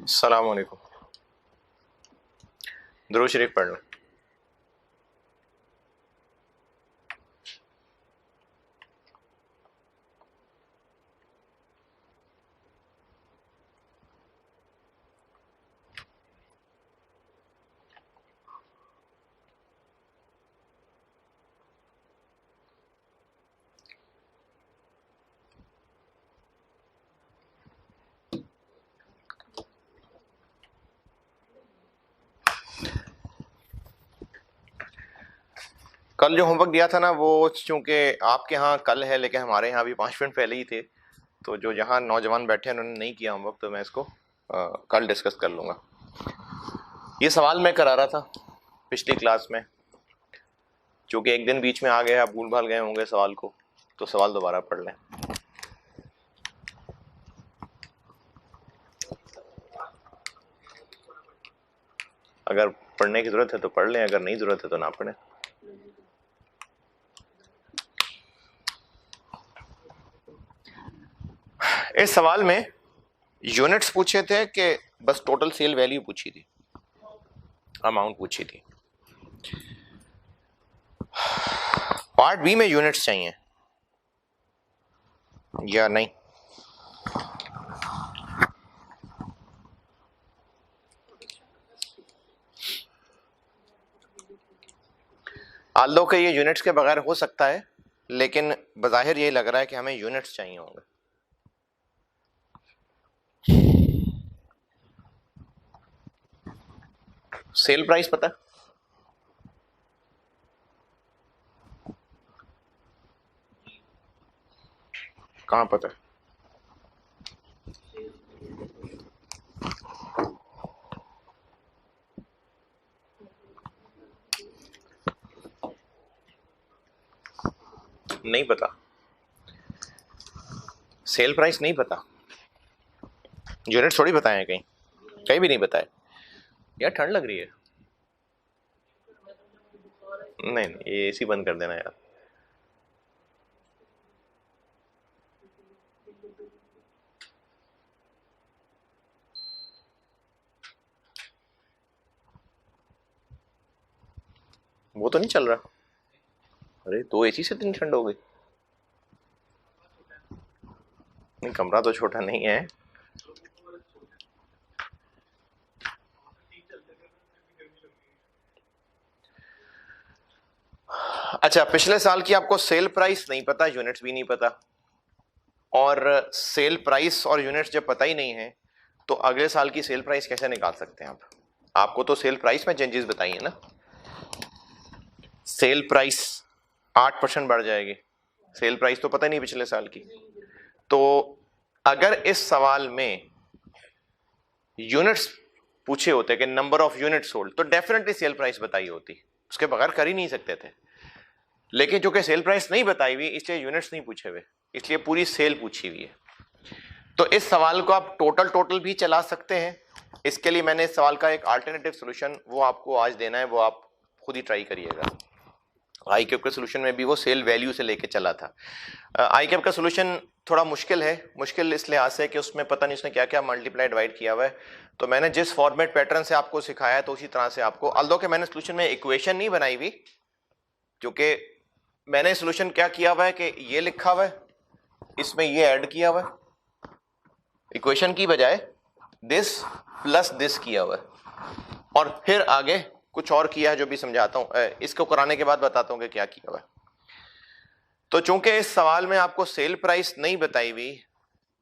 अस्सलाम वालेकुम। दुरूद शरीफ पढ़ लें। कल जो होमवर्क दिया था ना, वो चूंकि आपके यहाँ कल है लेकिन हमारे यहाँ भी 5 मिनट पहले ही थे, तो जो यहाँ नौजवान बैठे हैं उन्होंने नहीं किया होमवर्क, तो मैं इसको कल डिस्कस कर लूँगा। ये सवाल मैं करा रहा था पिछली क्लास में, चूँकि एक दिन बीच में आ गया, आप भूल भाल गए होंगे सवाल को, तो सवाल दोबारा पढ़ लें। अगर पढ़ने की ज़रूरत है तो पढ़ लें, अगर नहीं ज़रूरत है तो ना पढ़ें। इस सवाल में यूनिट्स पूछे थे कि बस टोटल सेल वैल्यू पूछी थी, अमाउंट पूछी थी। पार्ट बी में यूनिट्स चाहिए या नहीं? आल्दो के ये यूनिट्स के बगैर हो सकता है, लेकिन बज़ाहिर ये लग रहा है कि हमें यूनिट्स चाहिए होंगे। सेल प्राइस पता है? कहाँ पता है? नहीं पता। सेल प्राइस नहीं पता, यूनिट थोड़ी बताए हैं, कहीं कहीं भी नहीं बताए। यार ठंड लग रही है। नहीं, ये एसी बंद कर देना यार। वो तो नहीं चल रहा। अरे तो एसी से इतनी ठंड हो गई? नहीं, कमरा तो छोटा नहीं है। अच्छा, पिछले साल की आपको सेल प्राइस नहीं पता, यूनिट्स भी नहीं पता, और सेल प्राइस और यूनिट्स जब पता ही नहीं है तो अगले साल की सेल प्राइस कैसे निकाल सकते हैं आप? आपको तो सेल प्राइस में चेंजेस बताई है ना। सेल प्राइस 8% बढ़ जाएगी, सेल प्राइस तो पता ही नहीं पिछले साल की। तो अगर इस सवाल में यूनिट्स पूछे होते कि नंबर ऑफ यूनिट्स सोल्ड, तो डेफिनेटली सेल प्राइस बताई होती, उसके बगैर कर ही नहीं सकते थे। लेकिन चूंकि सेल प्राइस नहीं बताई हुई इसलिए यूनिट्स नहीं पूछे हुए, इसलिए पूरी सेल पूछी हुई है। तो इस सवाल को आप टोटल भी चला सकते हैं। इसके लिए मैंने इस सवाल का एक अल्टरनेटिव सॉल्यूशन वो आपको आज देना है, वो आप खुद ही ट्राई करिएगा। आई कैप के सॉल्यूशन में भी वो सेल वैल्यू से लेके चला था। आई कैप का सॉल्यूशन थोड़ा मुश्किल है, मुश्किल इस लिहाज से कि उसमें पता नहीं उसने क्या क्या मल्टीप्लाई डिवाइड किया हुआ है। तो मैंने जिस फॉर्मेट पैटर्न से आपको सिखाया है तो उसी तरह से आपको, अल्दो के मैंने सॉल्यूशन में इक्वेशन नहीं बनाई हुई, क्योंकि मैंने सॉल्यूशन क्या किया हुआ है कि ये लिखा हुआ है, इसमें ये ऐड किया हुआ है, इक्वेशन की बजाय दिस प्लस दिस किया हुआ है, और फिर आगे कुछ और किया है जो भी समझाता हूं, इसको कराने के बाद बताता हूं कि क्या किया हुआ है। तो चूंकि इस सवाल में आपको सेल प्राइस नहीं बताई हुई,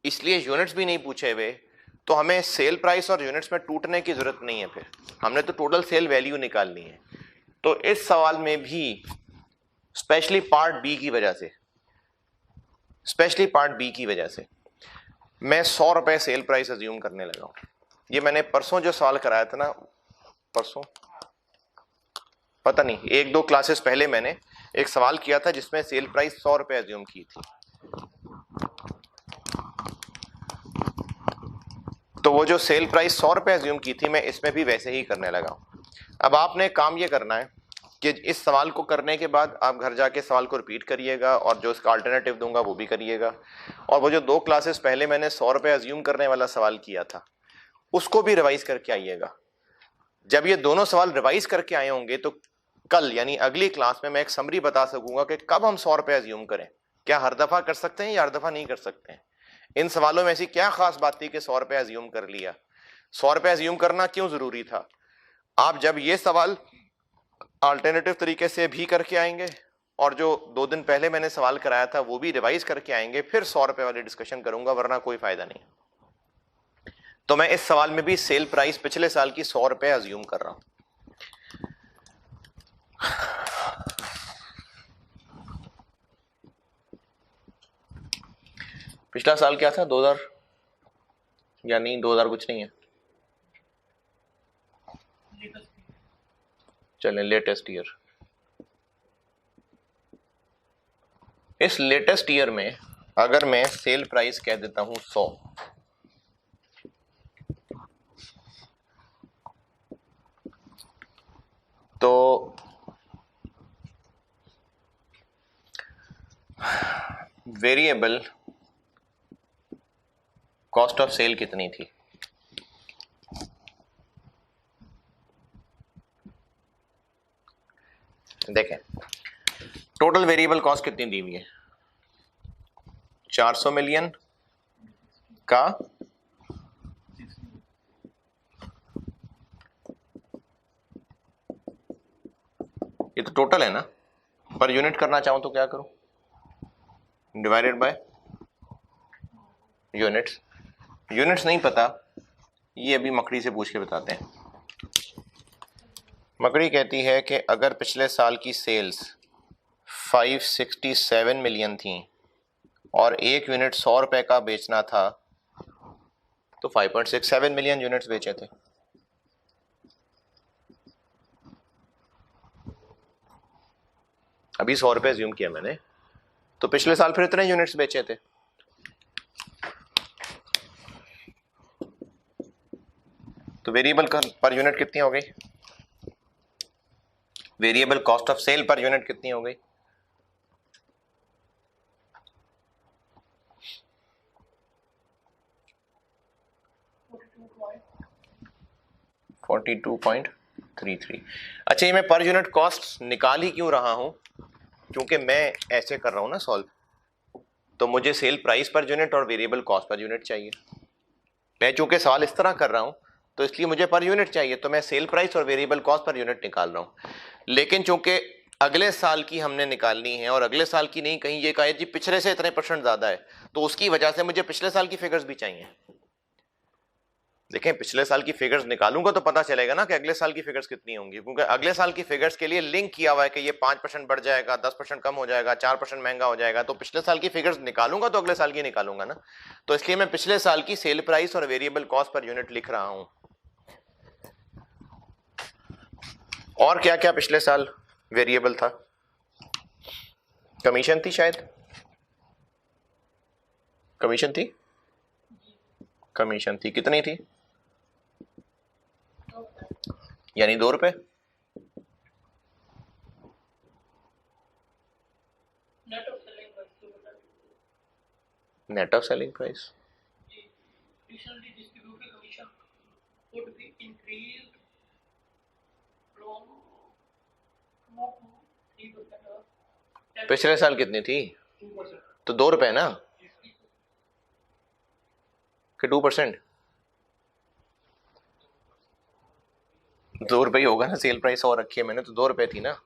इसलिए यूनिट्स भी नहीं पूछे हुए, तो हमें सेल प्राइस और यूनिट्स में टूटने की जरूरत नहीं है। फिर हमने तो टोटल सेल वैल्यू निकालनी है। तो इस सवाल में भी स्पेशली पार्ट बी की वजह से मैं 100 रुपए सेल प्राइस अज्यूम करने लगा हूं। ये मैंने परसों जो सवाल कराया था ना, परसों पता नहीं, 1-2 क्लासेस पहले मैंने एक सवाल किया था जिसमें सेल प्राइस 100 रुपए अज्यूम की थी। तो वो जो सेल प्राइस 100 रुपए अज्यूम की थी, मैं इसमें भी वैसे ही करने लगा हूं। अब आपने काम ये करना है कि इस सवाल को करने के बाद आप घर जाके सवाल को रिपीट करिएगा, और जो इसका अल्टरनेटिव दूंगा वो भी करिएगा। और वो जो 2 क्लासेस पहले मैंने 100 रुपए अज्यूम करने वाला सवाल किया था, उसको भी रिवाइज करके आइएगा। जब ये दोनों सवाल रिवाइज करके आए होंगे तो कल यानी अगली क्लास में मैं एक समरी बता सकूंगा कि कब हम 100 रुपए अज्यूम करें। क्या हर दफा कर सकते हैं या हर दफा नहीं कर सकते हैं? इन सवालों में ऐसी क्या खास बात थी कि 100 रुपए अज्यूम कर लिया? 100 रुपए अज्यूम करना क्यों जरूरी था? आप जब ये सवाल अल्टरनेटिव तरीके से भी करके आएंगे और जो 2 दिन पहले मैंने सवाल कराया था वो भी रिवाइज करके आएंगे, फिर 100 रुपए वाली डिस्कशन करूंगा, वरना कोई फायदा नहीं। तो मैं इस सवाल में भी सेल प्राइस पिछले साल की 100 रुपए अज्यूम कर रहा हूं। पिछला साल क्या था? 2000 या नहीं, 2000 कुछ नहीं है, चलें लेटेस्ट ईयर। इस लेटेस्ट ईयर में अगर मैं सेल प्राइस कह देता हूं 100, तो वेरिएबल कॉस्ट ऑफ सेल कितनी थी? देखें, टोटल वेरिएबल कॉस्ट कितनी दी हुई है? 400 मिलियन का ये तो टोटल है ना, पर यूनिट करना चाहूं तो क्या करूं? Divided by units. यूनिट्स नहीं पता, ये अभी मकड़ी से पूछ के बताते हैं। मकड़ी कहती है कि अगर पिछले साल की सेल्स 567 मिलियन थी और एक यूनिट 100 रुपए का बेचना था तो 5.67 मिलियन यूनिट्स बेचे थे। अभी 100 रुपए अज्यूम किया मैंने, तो पिछले साल फिर इतने यूनिट्स बेचे थे। तो वेरिएबल पर यूनिट कितनी हो गई? Variable cost of sale per unit कितनी हो गई? $42.33। अच्छा, ये मैं पर यूनिट कॉस्ट निकाल ही क्यों रहा हूं? क्योंकि मैं ऐसे कर रहा हूं ना सॉल्व, तो मुझे सेल प्राइस पर यूनिट और वेरिएबल कॉस्ट पर यूनिट चाहिए। मैं चूंकि सवाल इस तरह कर रहा हूं तो इसलिए मुझे पर यूनिट चाहिए, तो मैं सेल प्राइस और वेरिएबल कॉस्ट पर यूनिट निकाल रहा हूं। लेकिन चूंकि अगले साल की हमने निकालनी है और अगले साल की नहीं, कहीं ये कहा जी पिछले से इतने % ज्यादा है, तो उसकी वजह से मुझे पिछले साल की फिगर्स भी चाहिए। देखें, पिछले साल की फिगर्स निकालूंगा तो पता चलेगा ना कि अगले साल की फिगर्स कितनी होंगी, क्योंकि अगले साल की फिगर्स के लिए लिंक किया हुआ है कि ये 5% बढ़ जाएगा, 10% कम हो जाएगा, 4% महंगा हो जाएगा। तो पिछले साल की फिगर्स निकालूंगा तो अगले साल की निकालूंगा ना, तो इसलिए मैं पिछले साल की सेल प्राइस और वेरिएबल कॉस्ट पर यूनिट लिख रहा हूं। और क्या क्या पिछले साल वेरिएबल था? कमीशन थी, शायद कमीशन थी, कमीशन थी, कितनी थी? यानी 2 रुपए। Net of selling price. पिछले साल कितनी थी? तो 2 रुपए ना, कि 2%? 2 रुपए ही होगा ना, सेल प्राइस और रखी है मैंने तो 2 रुपए थी ना।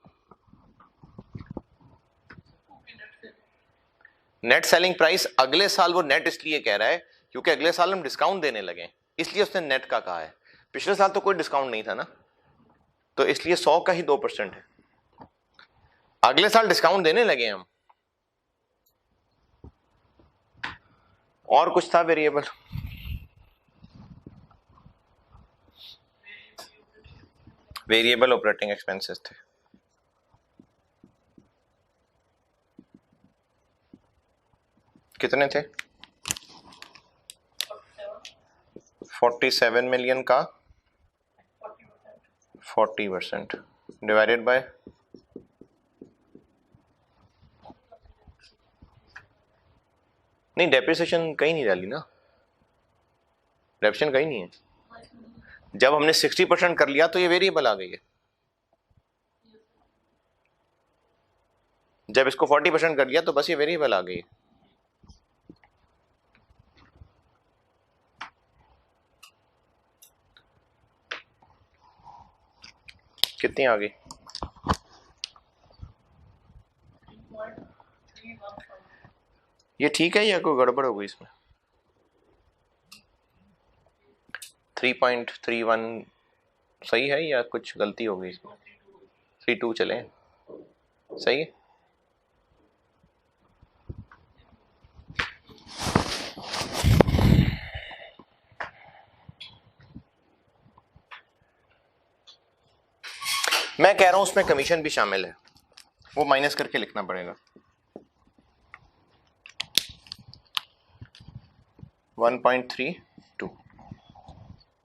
नेट सेलिंग प्राइस अगले साल, वो नेट इसलिए कह रहा है क्योंकि अगले साल हम डिस्काउंट देने लगे, इसलिए उसने नेट का कहा है। पिछले साल तो कोई डिस्काउंट नहीं था ना, तो इसलिए 100 का ही 2% है। अगले साल डिस्काउंट देने लगे हम। और कुछ था वेरिएबल? वेरिएबल ऑपरेटिंग एक्सपेंसेस थे। कितने थे? 47 मिलियन का 40% डिवाइडेड बाय नहीं, डेप्रिसिएशन कहीं नहीं डाली ना, डेप्रिसिएशन कहीं नहीं है। जब हमने 60% कर लिया तो ये वेरिएबल आ गई है, जब इसको 40% कर लिया तो बस ये वेरिएबल आ गई है। कितनी आ गई? ये ठीक है या कोई गड़बड़ हो गई इसमें? 3.31 सही है या कुछ गलती हो गई इसमें? 3.2 चले, सही है। मैं कह रहा हूं उसमें कमीशन भी शामिल है, वो माइनस करके लिखना पड़ेगा। 1.32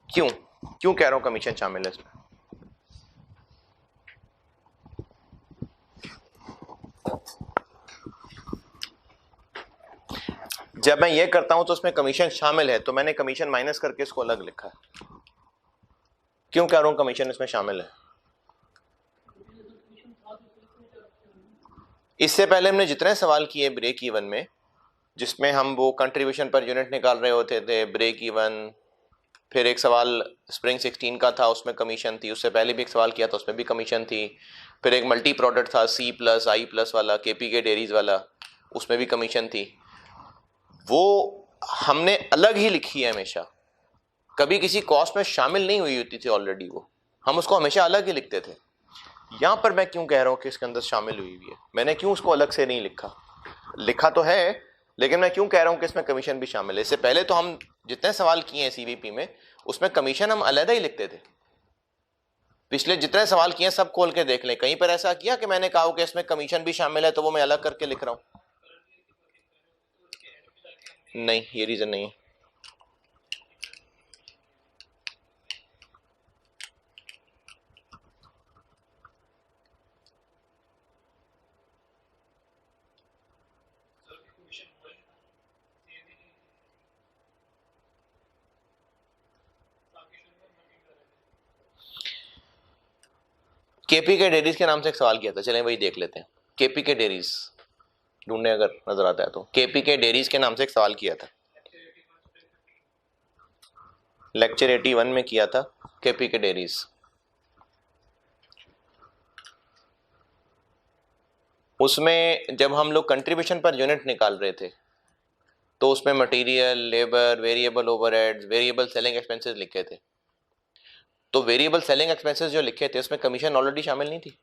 क्यों क्यों कह रहा हूं कमीशन शामिल है इसमें? जब मैं ये करता हूं तो उसमें कमीशन शामिल है, तो मैंने कमीशन माइनस करके इसको अलग लिखा है। क्यों कह रहा हूं कमीशन इसमें शामिल है? इससे पहले हमने जितने सवाल किए ब्रेक इवन में, जिसमें हम वो कंट्रीब्यूशन पर यूनिट निकाल रहे होते थे, ब्रेक इवन, फिर एक सवाल स्प्रिंग 16 का था उसमें कमीशन थी, उससे पहले भी एक सवाल किया था उसमें भी कमीशन थी, फिर एक मल्टी प्रोडक्ट था C+I+ वाला, KPK डेयरीज वाला, उसमें भी कमीशन थी। वो हमने अलग ही लिखी है हमेशा, कभी किसी कॉस्ट में शामिल नहीं हुई होती थी ऑलरेडी, वो हम उसको हमेशा अलग ही लिखते थे। यहां पर मैं क्यों कह रहा हूं कि इसके अंदर शामिल हुई हुई है, मैंने क्यों उसको अलग से नहीं लिखा? लिखा तो है, लेकिन मैं क्यों कह रहा हूं कि इसमें कमीशन भी शामिल है? इससे पहले तो हम जितने सवाल किए हैं CVP में, उसमें कमीशन हम अलग ही लिखते थे। पिछले जितने सवाल किए सब खोल के देख लें, कहीं पर ऐसा किया कि मैंने कहा कि इसमें कमीशन भी शामिल है तो वो मैं अलग करके लिख रहा हूं? नहीं, ये रीजन नहीं है। KPK डेयरीज के नाम से एक सवाल किया था, चलें वही देख लेते हैं। KPK डेयरीज ढूंढने अगर नजर आता है तो, KPK डेयरीज के नाम से एक सवाल किया था, लेक्चर 81 में किया था KPK डेयरीज। उसमें जब हम लोग कंट्रीब्यूशन पर यूनिट निकाल रहे थे तो उसमें material, labour, variable overheads, variable selling expenses लिखे थे। तो वेरिएबल सेलिंग एक्सपेंसेस जो लिखे थे उसमें कमीशन ऑलरेडी शामिल नहीं थी,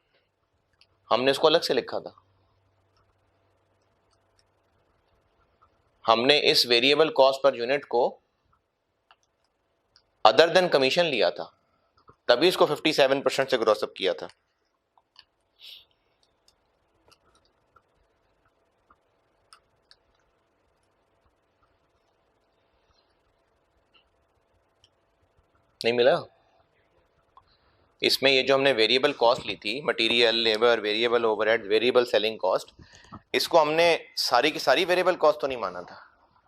हमने उसको अलग से लिखा था। हमने इस वेरिएबल कॉस्ट पर यूनिट को अदर देन कमीशन लिया था, तभी इसको 57% से ग्रॉस अप किया था। नहीं मिला? इसमें ये जो हमने वेरिएबल कॉस्ट ली थी, material, labour, variable overhead, variable selling cost, इसको हमने सारी की सारी वेरिएबल कॉस्ट तो नहीं माना था,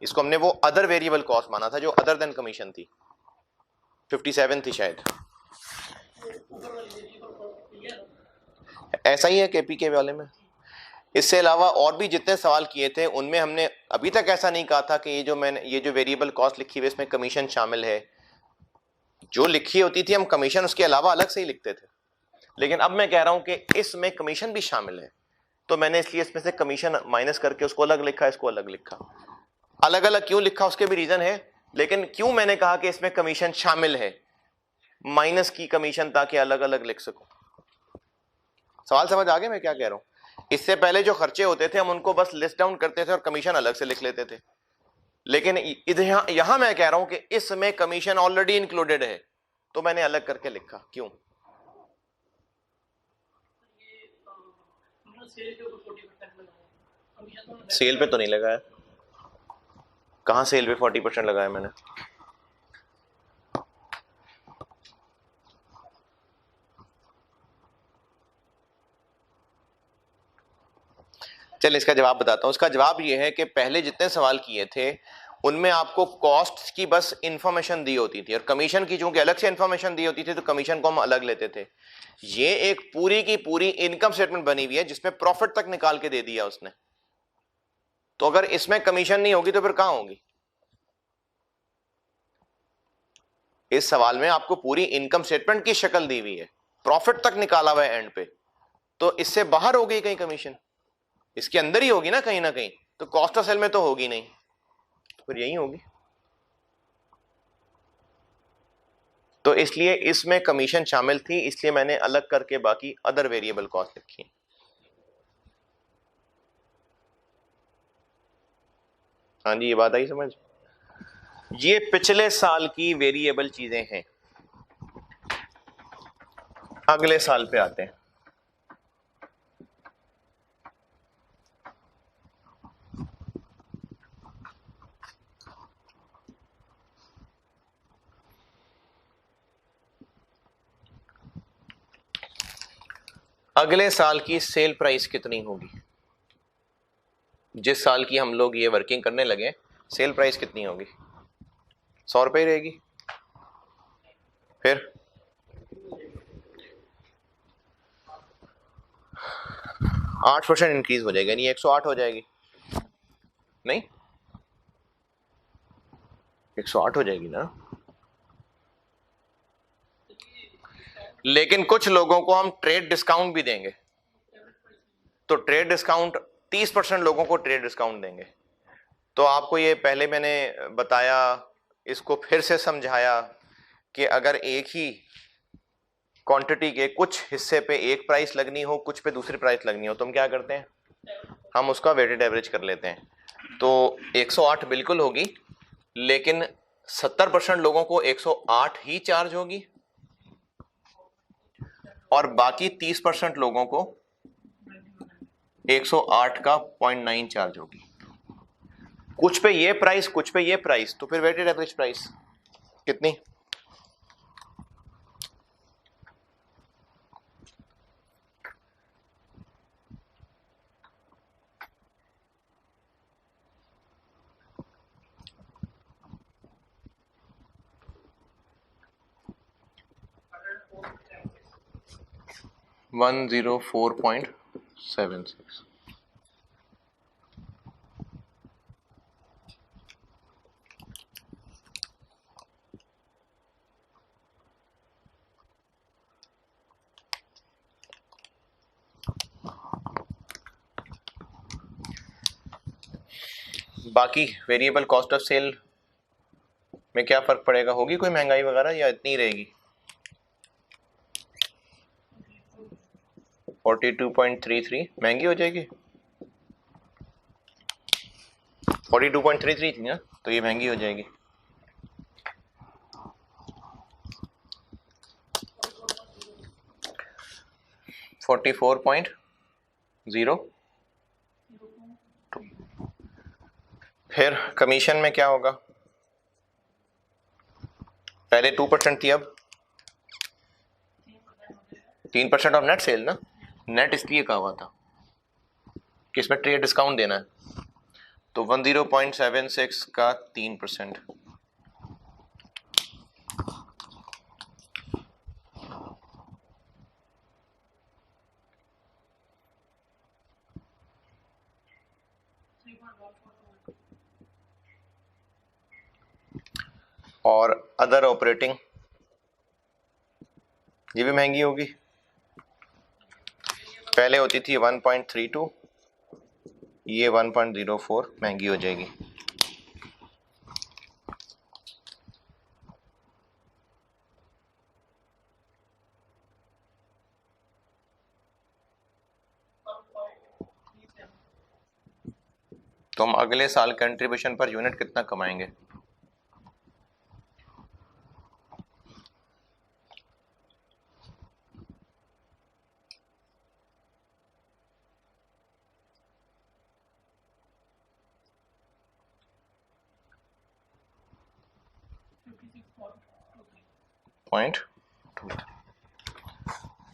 इसको हमने वो अदर वेरिएबल कॉस्ट माना था जो अदर देन कमीशन थी, 57 थी शायद। ऐसा ही है KPK वाले में। इससे अलावा और भी जितने सवाल किए थे उनमें हमने अभी तक ऐसा नहीं कहा था कि ये जो वेरिएबल कॉस्ट लिखी हुई है इसमें कमीशन शामिल है। जो लिखी होती थी हम कमीशन उसके अलावा अलग से ही लिखते थे, लेकिन अब मैं कह रहा हूं कि इसमें कमीशन भी शामिल है, तो मैंने इसलिए इसमें से कमीशन माइनस करके उसको अलग लिखा, इसको अलग लिखा। अलग अलग क्यों लिखा उसके भी रीजन है, लेकिन क्यों मैंने कहा कि इसमें कमीशन शामिल है, माइनस की कमीशन, ताकि अलग अलग लिख सकूं। सवाल समझ आ गया मैं क्या कह रहा हूं? इससे पहले जो खर्चे होते थे हम उनको बस लिस्ट डाउन करते थे और कमीशन अलग से लिख लेते थे, लेकिन यहां मैं कह रहा हूं कि इसमें कमीशन ऑलरेडी इंक्लूडेड है, तो मैंने अलग करके लिखा। क्यों? सेल पे तो नहीं लगाया, कहां सेल पे 40% लगाया मैंने? चल इसका जवाब बताता हूं। इसका जवाब ये है कि पहले जितने सवाल किए थे उनमें आपको कॉस्ट की बस इंफॉर्मेशन दी होती थी और कमीशन की चूंकि अलग से इंफॉर्मेशन दी होती थी तो कमीशन को हम अलग लेते थे। ये एक पूरी की पूरी इनकम स्टेटमेंट बनी हुई है जिसमें प्रॉफिट तक निकाल के दे दिया उसने। तो अगर इसमें कमीशन नहीं होगी तो फिर कहां होगी? इस सवाल में आपको पूरी इनकम स्टेटमेंट की शक्ल दी हुई है, प्रॉफिट तक निकाला हुआ है एंड पे, तो इससे बाहर होगी कहीं कमीशन? इसके अंदर ही होगी ना कहीं, तो कॉस्ट ऑफ सेल में तो होगी नहीं, फिर यही होगी। तो इसलिए इसमें कमीशन शामिल थी, इसलिए मैंने अलग करके बाकी अदर वेरिएबल कॉस्ट लिखी। हाँ जी, ये बात आई समझ। ये पिछले साल की वेरिएबल चीजें हैं। अगले साल पे आते हैं। अगले साल की सेल प्राइस कितनी होगी? जिस साल की हम लोग ये वर्किंग करने लगे, सेल प्राइस कितनी होगी? 100 रुपए रहेगी। फिर 8% इंक्रीज हो जाएगा, यानी 108 हो जाएगी। नहीं, 108 हो जाएगी ना। लेकिन कुछ लोगों को हम ट्रेड डिस्काउंट भी देंगे, तो ट्रेड डिस्काउंट 30% लोगों को ट्रेड डिस्काउंट देंगे। तो आपको ये पहले मैंने बताया, इसको फिर से समझाया कि अगर एक ही क्वांटिटी के कुछ हिस्से पे एक प्राइस लगनी हो, कुछ पे दूसरी प्राइस लगनी हो, तो हम क्या करते हैं, हम उसका वेटेड एवरेज कर लेते हैं। तो 108 बिल्कुल होगी, लेकिन 70% लोगों को 108 ही चार्ज होगी और बाकी 30% लोगों को 108 का 0.9 चार्ज होगी। कुछ पे ये प्राइस, कुछ पे ये प्राइस, तो फिर वेटेड एवरेज प्राइस कितनी? $104.76। बाकी वेरिएबल कॉस्ट ऑफ सेल में क्या फर्क पड़ेगा? होगी कोई महंगाई वगैरह या इतनी रहेगी? 42.33 महंगी हो जाएगी। 42.33 थी ना, तो ये महंगी हो जाएगी। $44.02। फिर कमीशन में क्या होगा? पहले 2% थी, अब 3% ऑफ नेट सेल ना। नेट इसलिए कहा हुआ था कि इसमें ट्रेड डिस्काउंट देना है, तो 10.76 का 3%। और अदर ऑपरेटिंग ये भी महंगी होगी। पहले होती थी 1.32, ये 1.04 महंगी हो जाएगी। तो हम अगले साल कंट्रीब्यूशन पर यूनिट कितना कमाएंगे? पॉइंट।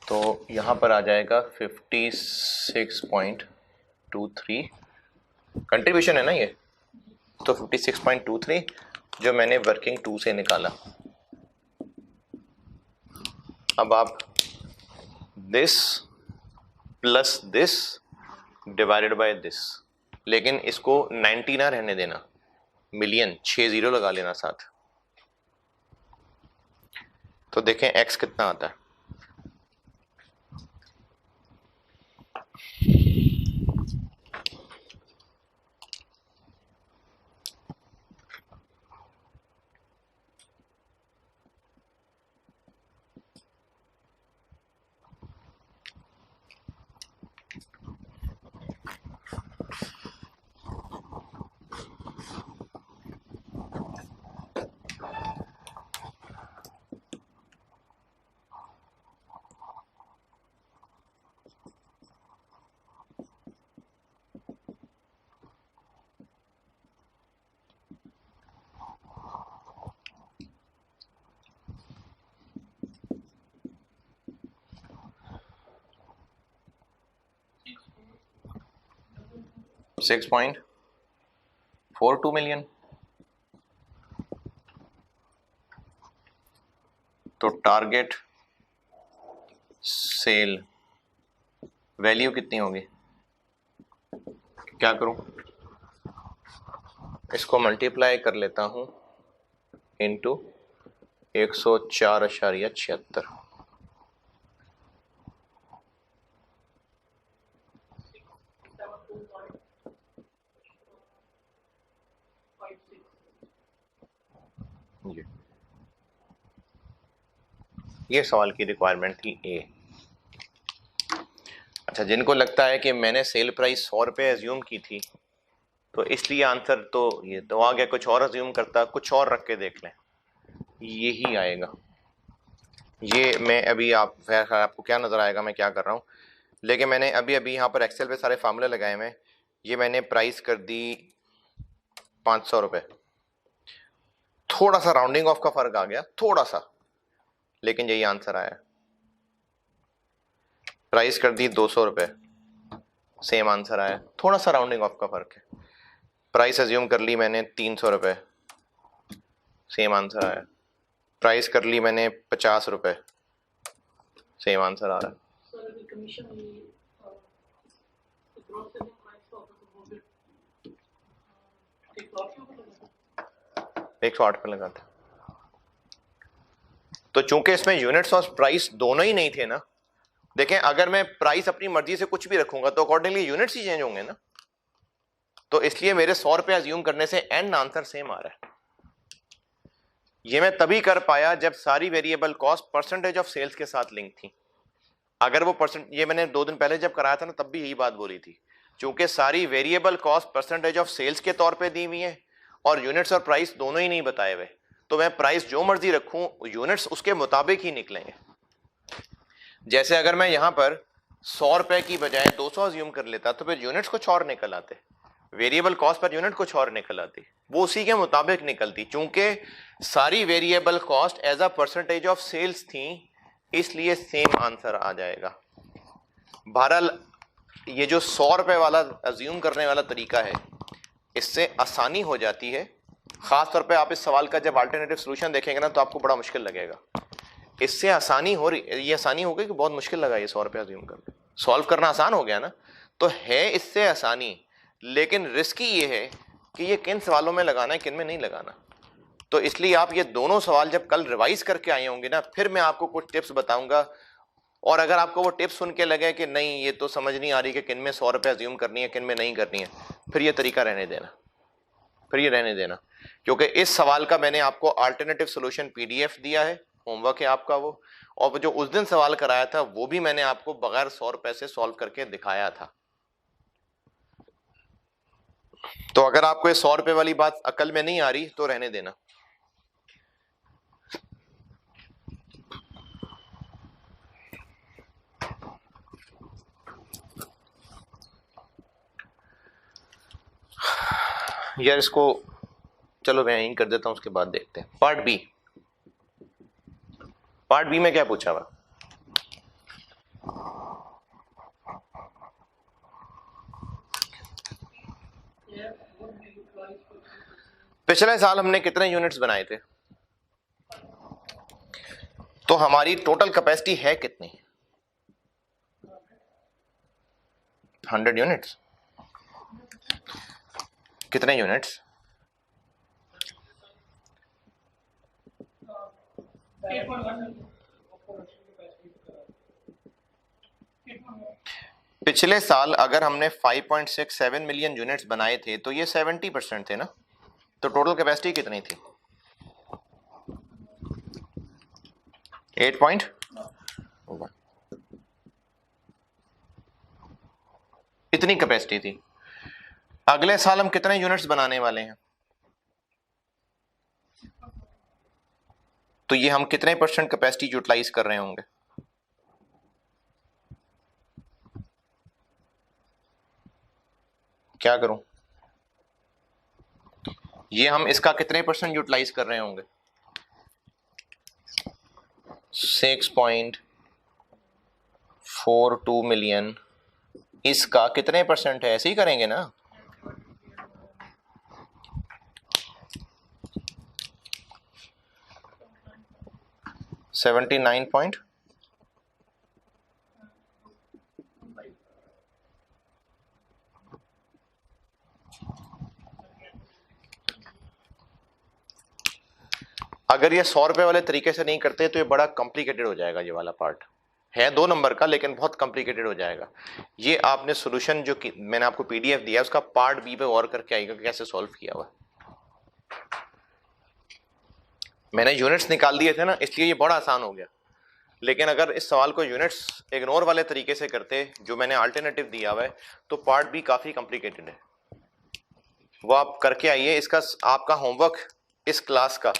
तो यहां पर आ जाएगा 56.23 कंट्रीब्यूशन है ना ये। तो 56.23 जो मैंने वर्किंग 2 से निकाला। अब आप this plus this divided by this, लेकिन इसको 90 ना रहने देना, मिलियन 6 जीरो लगा लेना साथ। तो देखें x कितना आता है। $6.42 मिलियन। तो टारगेट सेल वैल्यू कितनी होगी? क्या करूं, इसको मल्टीप्लाई कर लेता हूं इंटू 104.76। ये सवाल की रिक्वायरमेंट थी ए। अच्छा, जिनको लगता है कि मैंने सेल प्राइस 100 रुपये एज्यूम की थी तो इसलिए आंसर तो ये तो आ गया, कुछ और एज्यूम करता, कुछ और रख के देख लें, यही आएगा। ये मैं अभी आपको क्या नजर आएगा मैं क्या कर रहा हूँ, लेकिन मैंने अभी यहाँ पर एक्सेल पे सारे फार्मूले लगाए हुए हैं। ये मैंने प्राइस कर दी 500 रुपये, थोड़ा सा राउंडिंग ऑफ का फर्क आ गया थोड़ा सा, लेकिन यही आंसर आया। प्राइस कर दी 200 रुपये, सेम आंसर आया, थोड़ा सा राउंडिंग ऑफ का फर्क है। प्राइस अज्यूम कर ली मैंने 300 रुपये, सेम आंसर आया। प्राइस कर ली मैंने 50 रुपये, सेम आंसर आ रहा है। एक 108 पे लगा था, तो चूंकि इसमें यूनिट्स और प्राइस दोनों ही नहीं थे ना, देखें अगर मैं प्राइस अपनी मर्जी से कुछ भी रखूंगा तो अकॉर्डिंगली यूनिट्स ही चेंज होंगे ना, तो इसलिए मेरे 100 रुपये अज्यूम करने से एंड आंसर सेम आ रहा है। ये मैं तभी कर पाया जब सारी variable cost percentage of sales के साथ लिंक थी। अगर वो ये मैंने 2 दिन पहले जब कराया था ना तब भी यही बात बोली थी, क्योंकि सारी variable cost percentage of sales के तौर पे दी हुई है और यूनिट्स और प्राइस दोनों ही नहीं बताए हुए, तो मैं प्राइस जो मर्जी रखूं यूनिट्स उसके मुताबिक ही निकलेंगे। जैसे अगर मैं यहां पर 100 रुपए की बजाय 200 अज्यूम कर लेता तो फिर यूनिट्स कुछ और निकल आते, वेरिएबल कॉस्ट पर यूनिट कुछ और निकल आती, वो उसी के मुताबिक निकलती। चूंकि सारी variable cost as a percentage of sales थी इसलिए सेम आंसर आ जाएगा। बहरहाल ये जो 100 रुपए वाला अज्यूम करने वाला तरीका है इससे आसानी हो जाती है, खास तौर पे आप इस सवाल का जब अल्टरनेटिव सॉल्यूशन देखेंगे ना तो आपको बड़ा मुश्किल लगेगा। इससे आसानी हो रही, ये आसानी हो गई कि बहुत मुश्किल लगा ये 100 रुपये अज्यूम करके सॉल्व करना आसान हो गया ना, तो है इससे आसानी, लेकिन रिस्की ये है कि ये किन सवालों में लगाना है किन में नहीं लगाना। तो इसलिए आप ये दोनों सवाल जब कल रिवाइज करके आए होंगे ना फिर मैं आपको कुछ टिप्स बताऊंगा, और अगर आपको वो टिप्स सुन के लगे कि नहीं ये तो समझ नहीं आ रही कि किन में 100 रुपये अज्यूम करनी है किन में नहीं करनी है, फिर ये तरीका रहने देना, फिर ये रहने देना, क्योंकि इस सवाल का मैंने आपको अल्टरनेटिव सॉल्यूशन पीडीएफ दिया है, होमवर्क है आपका वो, और जो उस दिन सवाल कराया था वो भी मैंने आपको बगैर 100 रुपए से सॉल्व करके दिखाया था। तो अगर आपको ये 100 रुपए वाली बात अकल में नहीं आ रही तो रहने देना। यार इसको चलो मैं यहीं कर देता हूं, उसके बाद देखते हैं पार्ट बी। पार्ट बी में क्या पूछा हुआ, पिछले साल हमने कितने यूनिट्स बनाए थे? तो हमारी टोटल कैपेसिटी है कितनी? 100 यूनिट्स। कितने यूनिट्स? 8.1। पिछले साल अगर हमने 5.67 मिलियन यूनिट्स बनाए थे तो ये 70% थे ना, तो टोटल कैपेसिटी कितनी थी? 8 इतनी कैपेसिटी थी। अगले साल हम कितने यूनिट्स बनाने वाले हैं? तो ये हम कितने % कैपेसिटी यूटिलाइज कर रहे होंगे? क्या करूं? ये हम इसका कितने % यूटिलाइज कर रहे होंगे? 6.42 मिलियन। इसका कितने % है? ऐसे ही करेंगे ना? $79. अगर ये 100 रुपए वाले तरीके से नहीं करते तो ये बड़ा कॉम्प्लिकेटेड हो जाएगा। ये वाला पार्ट है 2 नंबर का, लेकिन बहुत कॉम्प्लिकेटेड हो जाएगा। ये आपने सोल्यूशन जो कि मैंने आपको पीडीएफ दिया उसका पार्ट बी पे गौर करके आएगा कैसे सॉल्व किया हुआ। मैंने यूनिट्स निकाल दिए थे ना, इसलिए ये बड़ा आसान हो गया। लेकिन अगर इस सवाल को यूनिट्स इग्नोर वाले तरीके से करते जो मैंने अल्टरनेटिव दिया हुआ है तो पार्ट बी काफी कॉम्प्लिकेटेड है। वो आप करके आइए। इसका आपका होमवर्क इस क्लास का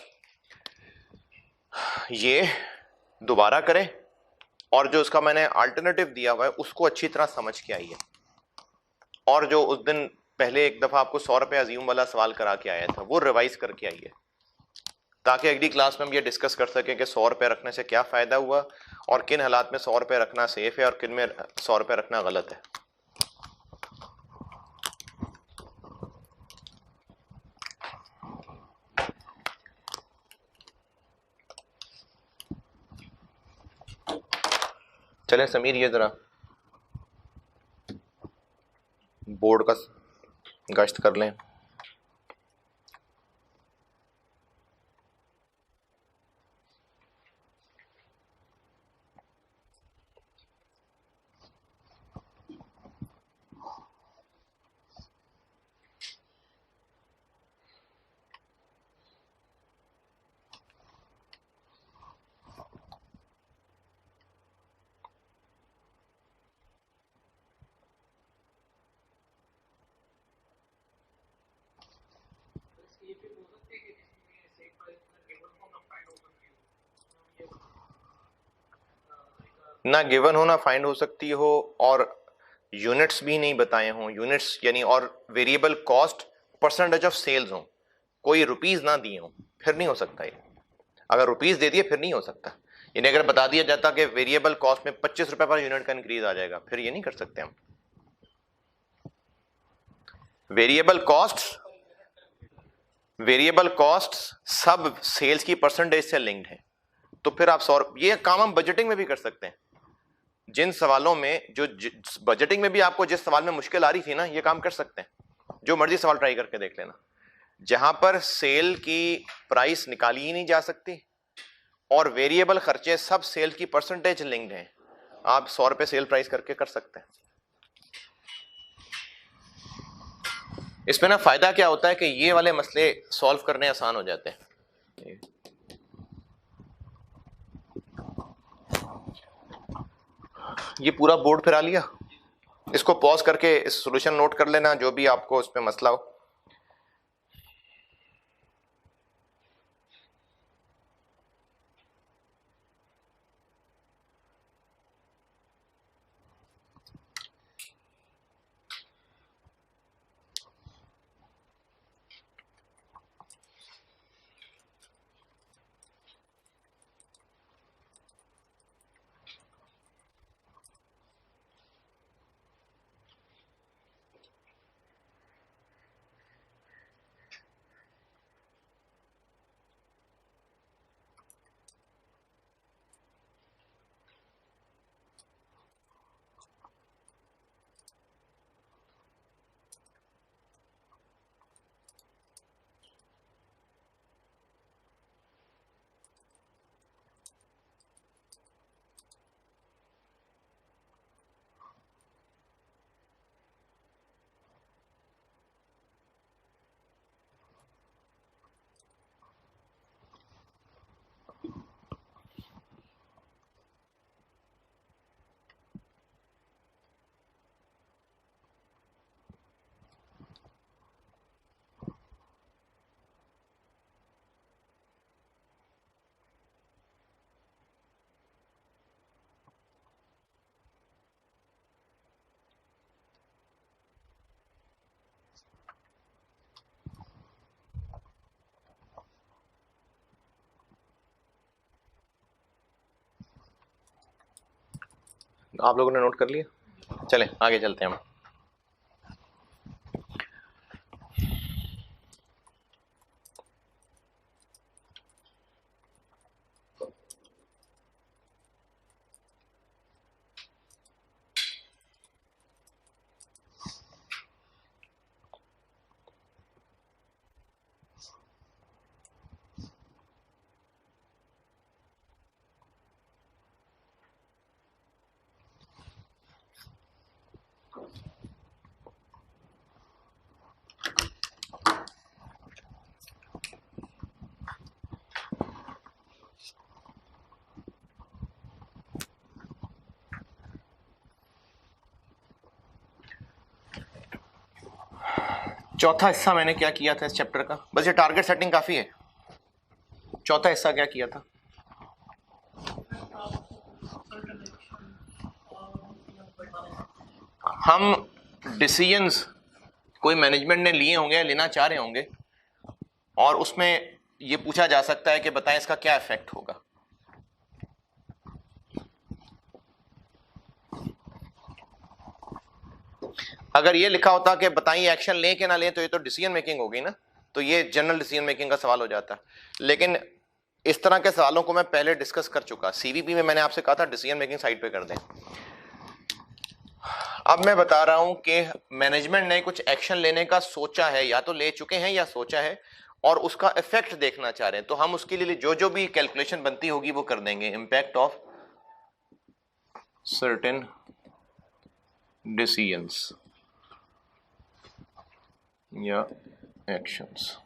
ये दोबारा करें और जो उसका मैंने अल्टरनेटिव दिया हुआ है उसको अच्छी तरह समझ के आइए। और जो उस दिन पहले एक दफा आपको 100 रुपए अजीम वाला सवाल करा के आया था वो रिवाइज करके आइए, ताकि अगली क्लास में हम ये डिस्कस कर सकें कि 100 रुपए रखने से क्या फायदा हुआ और किन हालात में 100 रुपए रखना सेफ है और किन में 100 रुपए रखना गलत है। चलें समीर, ये जरा बोर्ड का गश्त कर लें। ना गिवन हो ना फाइंड हो सकती हो और यूनिट्स भी नहीं बताए हों। यूनिट्स यानी और variable cost percentage of sales हो, कोई रुपीज ना दिए हो, फिर नहीं हो सकता ये। अगर रुपीज दे दिए फिर नहीं हो सकता। यानी अगर बता दिया जाता कि वेरिएबल कॉस्ट में 25 रुपए पर यूनिट का इंक्रीज आ जाएगा, फिर ये नहीं कर सकते हम। वेरिएबल कॉस्ट सब सेल्स की परसेंटेज से लिंक्ड है। तो फिर आप ये काम हम बजटिंग में भी कर सकते हैं। जिन सवालों में जो बजटिंग में भी आपको जिस सवाल में मुश्किल आ रही थी ना, ये काम कर सकते हैं। जो मर्जी सवाल ट्राई करके देख लेना, जहां पर सेल की प्राइस निकाली ही नहीं जा सकती और वेरिएबल खर्चे सब सेल की परसेंटेज लिंक्ड हैं, आप 100 रुपए सेल प्राइस करके कर सकते हैं। इसमें ना फायदा क्या होता है कि ये वाले मसले सॉल्व करने आसान हो जाते हैं। ये पूरा बोर्ड फिरा लिया, इसको पॉज करके इस सॉल्यूशन नोट कर लेना जो भी आपको उस पर मसला हो। आप लोगों ने नोट कर लिया? चलें आगे चलते हैं हम। चौथा हिस्सा मैंने क्या किया था इस चैप्टर का? बस ये टारगेट सेटिंग काफी है। चौथा हिस्सा क्या किया था? हम डिसीजंस कोई मैनेजमेंट ने लिए होंगे या लेना चाह रहे होंगे और उसमें ये पूछा जा सकता है कि बताएं इसका क्या इफेक्ट होगा। अगर ये लिखा होता कि बताइए एक्शन लें कि ना लें, तो ये तो डिसीजन मेकिंग होगी ना, तो ये जनरल डिसीजन मेकिंग का सवाल हो जाता। लेकिन इस तरह के सवालों को मैं पहले डिस्कस कर चुका। सीवीपी में मैंने आपसे कहा था डिसीजन मेकिंग साइड पे कर दें। अब मैं बता रहा हूं कि मैनेजमेंट ने कुछ एक्शन लेने का सोचा है, या तो ले चुके हैं या सोचा है, और उसका इफेक्ट देखना चाह रहे हैं। तो हम उसके लिए जो जो भी कैलकुलेशन बनती होगी वो कर देंगे। इम्पैक्ट ऑफ सर्टेन डिसीजंस या एक्शंस।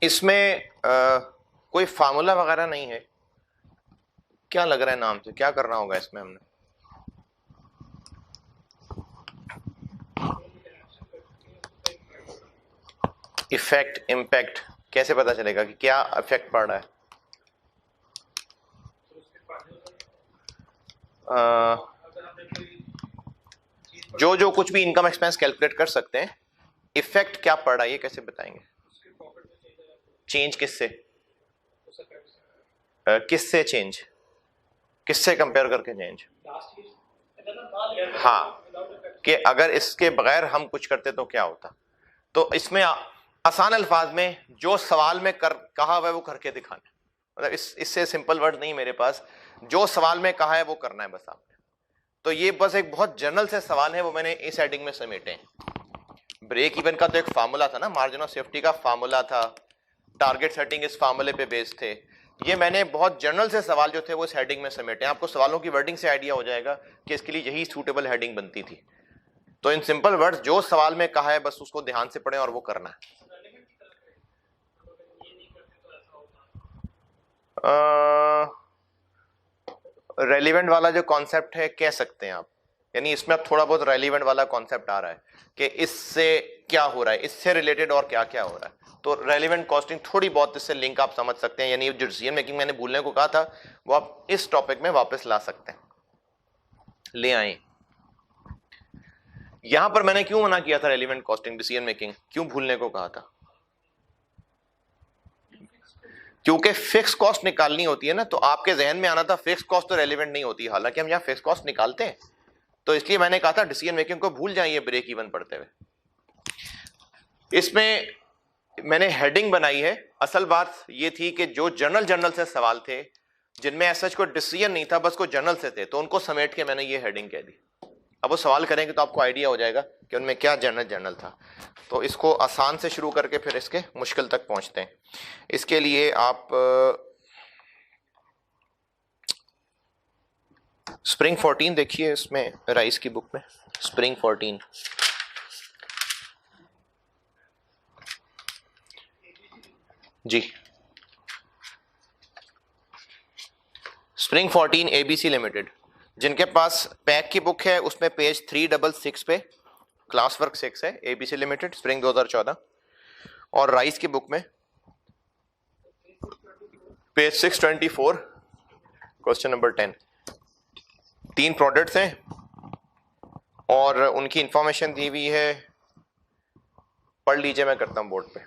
इसमें कोई फार्मूला वगैरह नहीं है। क्या लग रहा है नाम से, क्या करना होगा इसमें हमने? इफेक्ट, इम्पैक्ट कैसे पता चलेगा कि क्या इफेक्ट पड़ रहा है? जो जो कुछ भी इनकम एक्सपेंस कैलकुलेट कर सकते हैं, इफेक्ट क्या पड़ रहा है ये कैसे बताएंगे? चेंज किससे? किससे चेंज? किससे कंपेयर करके चेंज? हाँ, कि अगर इसके बगैर हम कुछ करते तो क्या होता। तो इसमें आसान अल्फाज में जो सवाल में कहा हुआ है वो करके दिखाना। मतलब इससे सिंपल वर्ड नहीं मेरे पास, जो सवाल में कहा है वो करना है बस आपने। तो ये बस एक बहुत जनरल से सवाल है, वो मैंने इस हेडिंग में समेटे हैं। ब्रेक इवन का तो एक फार्मूला था ना, मार्जिन ऑफ सेफ्टी का फार्मूला था, टारगेट सेटिंग इस फार्मूले पे बेस्ड थे। ये मैंने बहुत जनरल से सवाल जो थे वो इस हेडिंग में समेटे हैं। आपको सवालों की वर्डिंग से आइडिया हो जाएगा कि इसके लिए यही सूटेबल हेडिंग बनती थी। तो इन सिंपल वर्ड्स जो सवाल में कहा है बस उसको ध्यान से पढ़ें और वो करना है। रेलिवेंट वाला जो कॉन्सेप्ट है कह सकते हैं आप, यानी इसमें अब थोड़ा बहुत रेलिवेंट वाला कॉन्सेप्ट आ रहा है कि इससे क्या हो रहा है, इससे रिलेटेड और क्या क्या हो रहा है। तो रेलिवेंट कॉस्टिंग थोड़ी बहुत इससे लिंक आप समझ सकते हैं, यानी जो डिसीजन मेकिंग मैंने भूलने को कहा था वो आप इस टॉपिक में वापस ला सकते हैं, ले आए। यहां पर मैंने क्यों मना किया था रेलिवेंट कॉस्टिंग डिसीजन मेकिंग, क्यों भूलने को कहा था? क्योंकि फिक्स कॉस्ट निकालनी होती है ना, तो आपके जहन में आना था फिक्स कॉस्ट तो रेलिवेंट नहीं होती, हालांकि हम यहाँ फिक्स कॉस्ट निकालते हैं। तो इसलिए मैंने कहा था डिसीजन मेकिंग को भूल जाइए ब्रेक इवन पढ़ते हुए। इसमें मैंने हेडिंग बनाई है, असल बात ये थी कि जो जनरल से सवाल थे जिनमें ऐसा कोई डिसीजन नहीं था, बस कोई जनरल से थे, तो उनको समेट के मैंने ये हेडिंग कह दी। अब वो सवाल करेंगे तो आपको आइडिया हो जाएगा कि उनमें क्या जनरल था। तो इसको आसान से शुरू करके फिर इसके मुश्किल तक पहुंचते हैं। इसके लिए आप स्प्रिंग 14 देखिए, इसमें राइस की बुक में स्प्रिंग 14 जी, स्प्रिंग 14 एबीसी लिमिटेड। जिनके पास पैक की बुक है उसमें पेज 366 पे क्लास वर्क 6 है, एबीसी लिमिटेड स्प्रिंग 2014। और राइस की बुक में पेज 624 क्वेश्चन नंबर 10। 3 प्रोडक्ट्स हैं और उनकी इंफॉर्मेशन दी हुई है, पढ़ लीजिए, मैं करता हूं बोर्ड पे।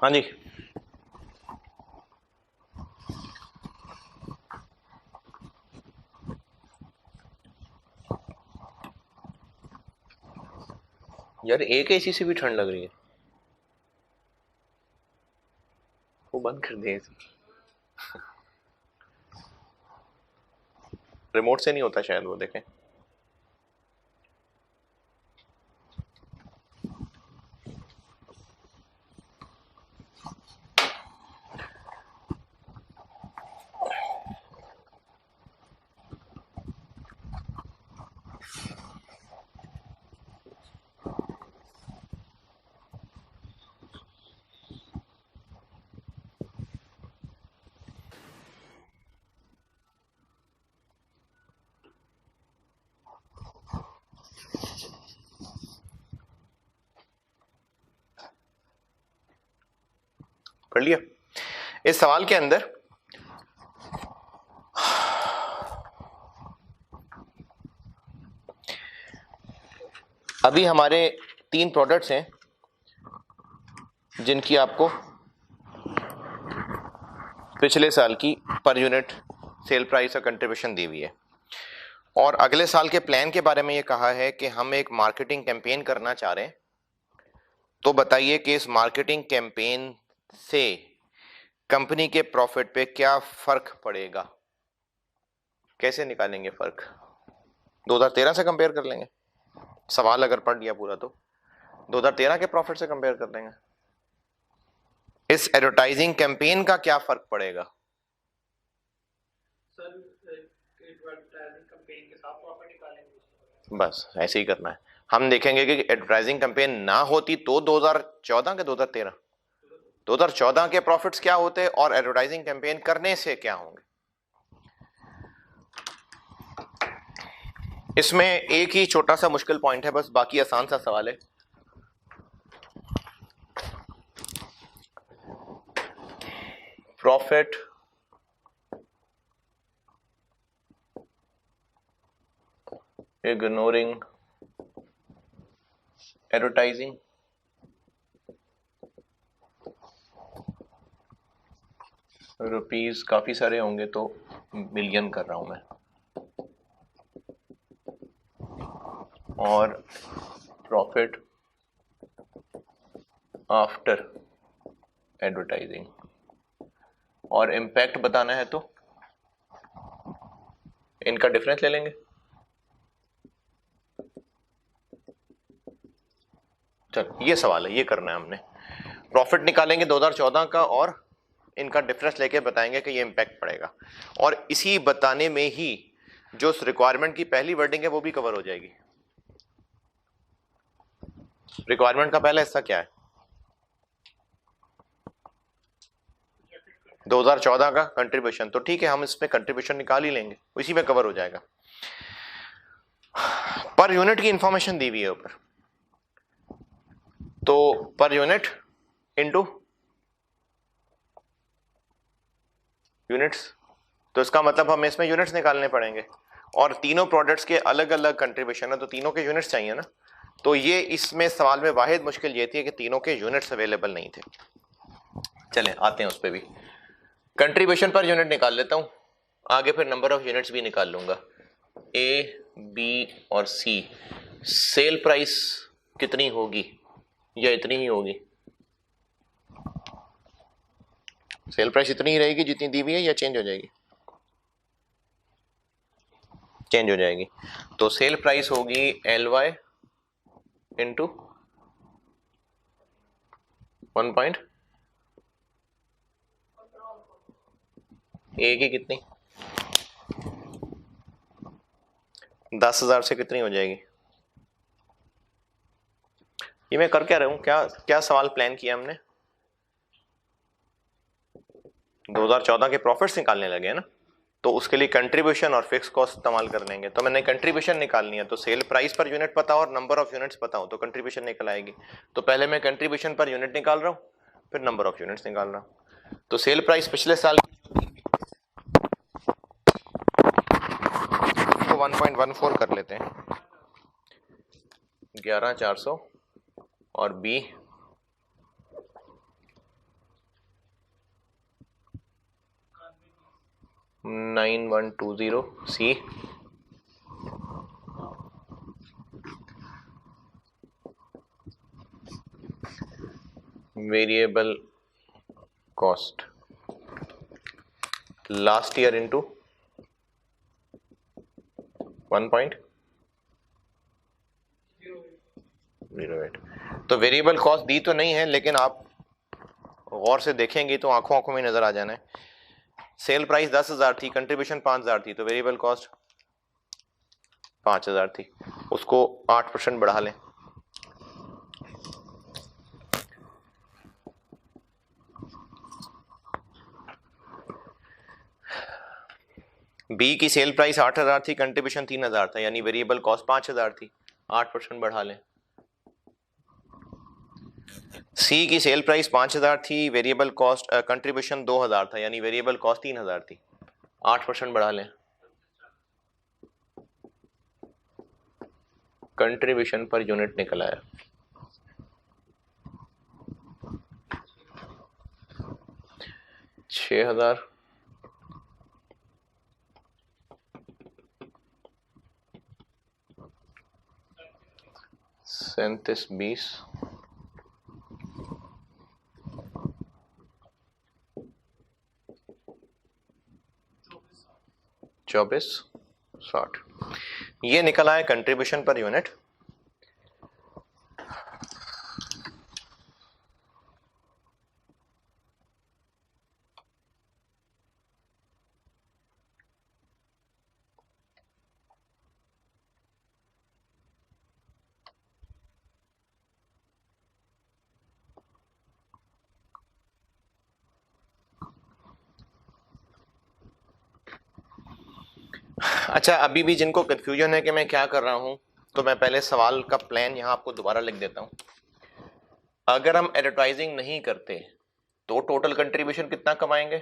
हाँ जी, यार एक एसी से भी ठंड लग रही है, वो बंद कर दे। रिमोट से नहीं होता शायद, वो देखें। कर लिया। इस सवाल के अंदर अभी हमारे 3 प्रोडक्ट्स हैं जिनकी आपको पिछले साल की पर यूनिट सेल प्राइस और कंट्रीब्यूशन दी हुई है, और अगले साल के प्लान के बारे में ये कहा है कि हम एक मार्केटिंग कैंपेन करना चाह रहे हैं। तो बताइए कि इस मार्केटिंग कैंपेन से कंपनी के प्रॉफिट पे क्या फर्क पड़ेगा? कैसे निकालेंगे फर्क? 2013 से कंपेयर कर लेंगे, सवाल अगर पढ़ लिया पूरा तो 2013 के प्रॉफिट से कंपेयर कर लेंगे। इस एडवर्टाइजिंग कैंपेन का क्या फर्क पड़ेगा? सर एडवर्टाइजिंग कैंपेन के साथ प्रॉफिट निकालेंगे। बस ऐसे ही करना है। हम देखेंगे कि एडवर्टाइजिंग कैंपेन ना होती तो 2014 के 2013 के प्रॉफिट्स क्या होते और एडवर्टाइजिंग कैंपेन करने से क्या होंगे। इसमें एक ही छोटा सा मुश्किल पॉइंट है बस, बाकी आसान सा सवाल है। प्रॉफिट इग्नोरिंग एडवर्टाइजिंग रुपीस काफी सारे होंगे तो मिलियन कर रहा हूं मैं, और प्रॉफिट आफ्टर एडवर्टाइजिंग, और इम्पैक्ट बताना है तो इनका डिफरेंस ले लेंगे। चलो ये सवाल है, ये करना है हमने। प्रॉफिट निकालेंगे 2014 का और इनका डिफरेंस लेके बताएंगे कि ये इम्पैक्ट पड़ेगा, और इसी बताने में ही जो रिक्वायरमेंट की पहली वर्डिंग है वो भी कवर हो जाएगी। रिक्वायरमेंट का पहला हिस्सा क्या है? 2014 का कंट्रीब्यूशन, तो ठीक है हम इसमें कंट्रीब्यूशन निकाल ही लेंगे, इसी में कवर हो जाएगा। पर यूनिट की इंफॉर्मेशन दी हुई है ऊपर, तो पर यूनिट इनटू यूनिट्स, तो इसका मतलब हमें इसमें यूनिट्स निकालने पड़ेंगे, और तीनों प्रोडक्ट्स के अलग अलग कंट्रीब्यूशन है तो तीनों के यूनिट्स चाहिए ना। तो ये इसमें सवाल में वाहिद मुश्किल ये थी कि तीनों के यूनिट्स अवेलेबल नहीं थे। चलें आते हैं उस पर भी। कंट्रीब्यूशन पर यूनिट निकाल लेता हूं, आगे फिर नंबर ऑफ यूनिट्स भी निकाल लूंगा। ए बी और सी, सेल प्राइस कितनी होगी या इतनी ही होगी? सेल प्राइस इतनी ही रहेगी जितनी दी हुई है या चेंज हो जाएगी? चेंज हो जाएगी। तो सेल प्राइस होगी एल वाई इंटू 1 ए की कितनी 10,000 से कितनी हो जाएगी? ये मैं कर क्या रहा हूं, क्या क्या सवाल प्लान किया हमने? 2014 के प्रॉफिट्स निकालने लगे हैं ना, तो उसके लिए कंट्रीब्यूशन और फिक्स कॉस्ट इस्तेमाल कर लेंगे। तो मैंने कंट्रीब्यूशन निकालनी है, तो सेल प्राइस पर यूनिट पता हो और नंबर ऑफ यूनिट्स पता हो तो कंट्रीब्यूशन निकल आएगी। तो पहले मैं कंट्रीब्यूशन पर यूनिट निकाल रहा हूं, फिर नंबर ऑफ यूनिट्स निकाल रहा हूं। तो सेल प्राइस पिछले साल को 1.14 कर लेते हैं, 11,400, और B 9,120, C variable cost last year into 1.08। तो वेरिएबल कॉस्ट दी तो नहीं है, लेकिन आप गौर से देखेंगे तो आंखों आंखों में नजर आ जाना है। सेल प्राइस 10,000 थी, कंट्रीब्यूशन 5,000 थी, तो वेरिएबल कॉस्ट 5,000 थी, उसको 8% बढ़ा लें। बी की सेल प्राइस 8,000 थी, कंट्रीब्यूशन 3,000 था, यानी वेरिएबल कॉस्ट 5,000 थी, 8% बढ़ा लें। सी की सेल प्राइस 5,000 थी, वेरिएबल कॉस्ट कंट्रीब्यूशन 2,000 था, यानी वेरिएबल कॉस्ट 3,000 थी, 8% बढ़ा लें। कंट्रीब्यूशन पर यूनिट निकल आया 6,000, 3720, 2460 ये निकला है कंट्रीब्यूशन पर यूनिट। अच्छा, अभी भी जिनको कंफ्यूजन है कि मैं क्या कर रहा हूं, तो मैं पहले सवाल का प्लान यहां आपको दोबारा लिख देता हूं। अगर हम एडवर्टाइजिंग नहीं करते तो टोटल कंट्रीब्यूशन कितना कमाएंगे?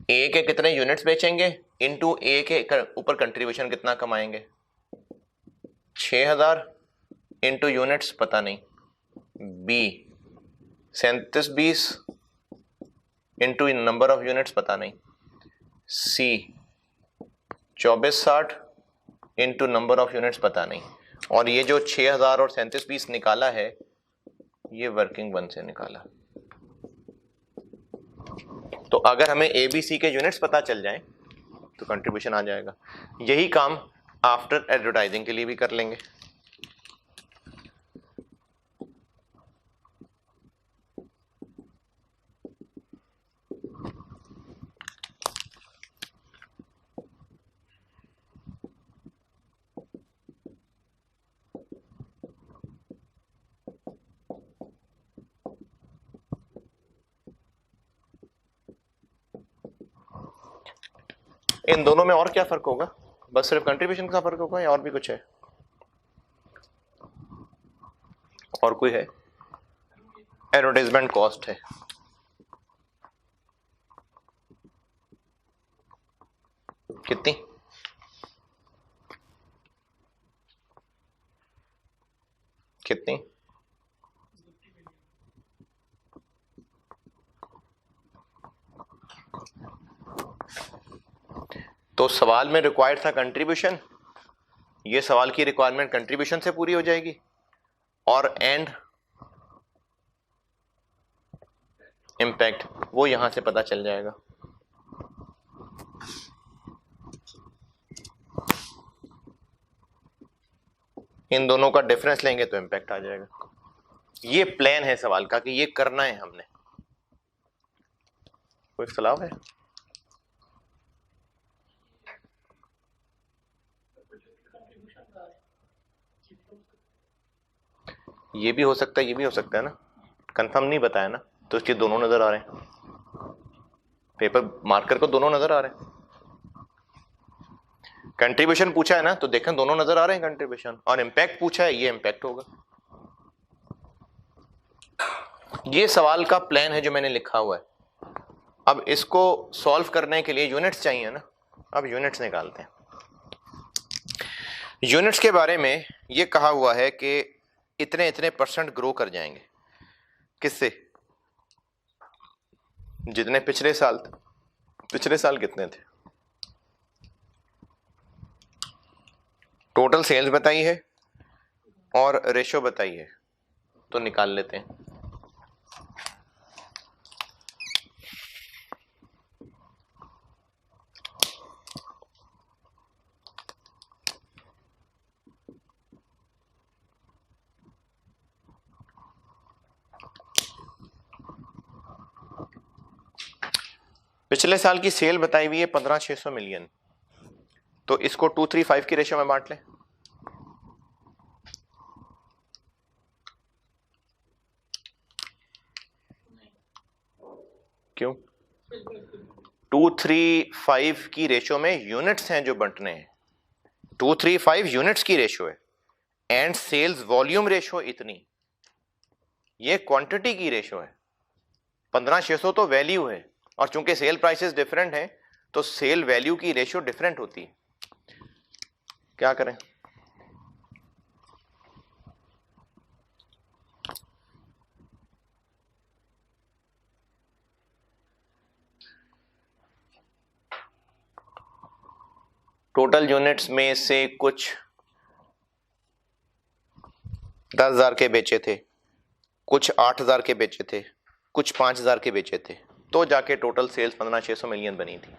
ए के कितने यूनिट्स बेचेंगे इनटू ए के ऊपर कंट्रीब्यूशन कितना कमाएंगे? 6000 इनटू यूनिट्स पता नहीं, B 3720 into number of units पता नहीं, C 2460 into number of units पता नहीं, और ये जो 6000 और 3720 निकाला है ये वर्किंग वन से निकाला। तो अगर हमें एबीसी के यूनिट्स पता चल जाएं तो कंट्रीब्यूशन आ जाएगा। यही काम आफ्टर एडवर्टाइजिंग के लिए भी कर लेंगे। इन दोनों में और क्या फर्क होगा? बस सिर्फ कंट्रीब्यूशन का फर्क होगा या और भी कुछ है? और कोई है? एडवर्टाइजमेंट कॉस्ट है। कितनी? कितनी? तो सवाल में रिक्वायर्ड था कंट्रीब्यूशन, ये सवाल की रिक्वायरमेंट कंट्रीब्यूशन से पूरी हो जाएगी, और एंड इम्पैक्ट वो यहां से पता चल जाएगा। इन दोनों का डिफरेंस लेंगे तो इम्पैक्ट आ जाएगा। ये प्लान है सवाल का कि ये करना है हमने। कोई इख्तिलाफ है? ये भी हो सकता है, ये भी हो सकता है ना, कंफर्म नहीं बताया ना, तो इसलिए दोनों नजर आ रहे हैं, पेपर मार्कर को दोनों नजर आ रहे हैं। कंट्रीब्यूशन पूछा है ना, तो देखें दोनों नजर आ रहे हैं कंट्रीब्यूशन, और इम्पैक्ट पूछा है, ये इम्पैक्ट होगा। ये सवाल का प्लान है जो मैंने लिखा हुआ है। अब इसको सॉल्व करने के लिए यूनिट्स चाहिए ना, अब यूनिट्स निकालते हैं। यूनिट्स के बारे में ये कहा हुआ है कि इतने इतने % ग्रो कर जाएंगे। किससे? जितने पिछले साल कितने थे? टोटल सेल्स बताई है और रेशो बताई है, तो निकाल लेते हैं। पिछले साल की सेल बताई हुई है 15,600 मिलियन, तो इसको 235 की रेशियो में बांट लें। क्यों? 235 की रेशियो में यूनिट्स हैं जो बंटने हैं, 235 यूनिट्स की रेशियो है, एंड सेल्स वॉल्यूम रेशियो इतनी, ये क्वांटिटी की रेशियो है। 15,600 तो वैल्यू है, और चूंकि सेल प्राइसेस डिफरेंट हैं तो सेल वैल्यू की रेशियो डिफरेंट होती है। क्या करें? टोटल यूनिट्स में से कुछ 10,000 के बेचे थे, कुछ 8,000 के बेचे थे, कुछ 5,000 के बेचे थे। तो जाके टोटल सेल्स 15,600 मिलियन बनी थी।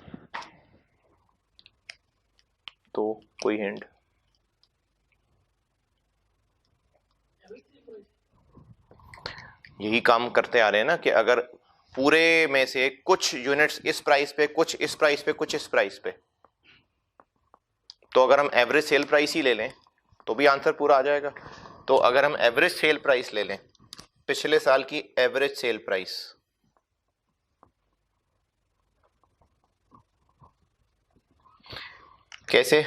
तो कोई हिंट? यही काम करते आ रहे हैं ना कि अगर पूरे में से कुछ यूनिट्स इस प्राइस पे, कुछ इस प्राइस पे, कुछ इस प्राइस पे, तो अगर हम एवरेज सेल प्राइस ही ले लें तो भी आंसर पूरा आ जाएगा। तो अगर हम एवरेज सेल प्राइस ले लें, पिछले साल की एवरेज सेल प्राइस, कैसे?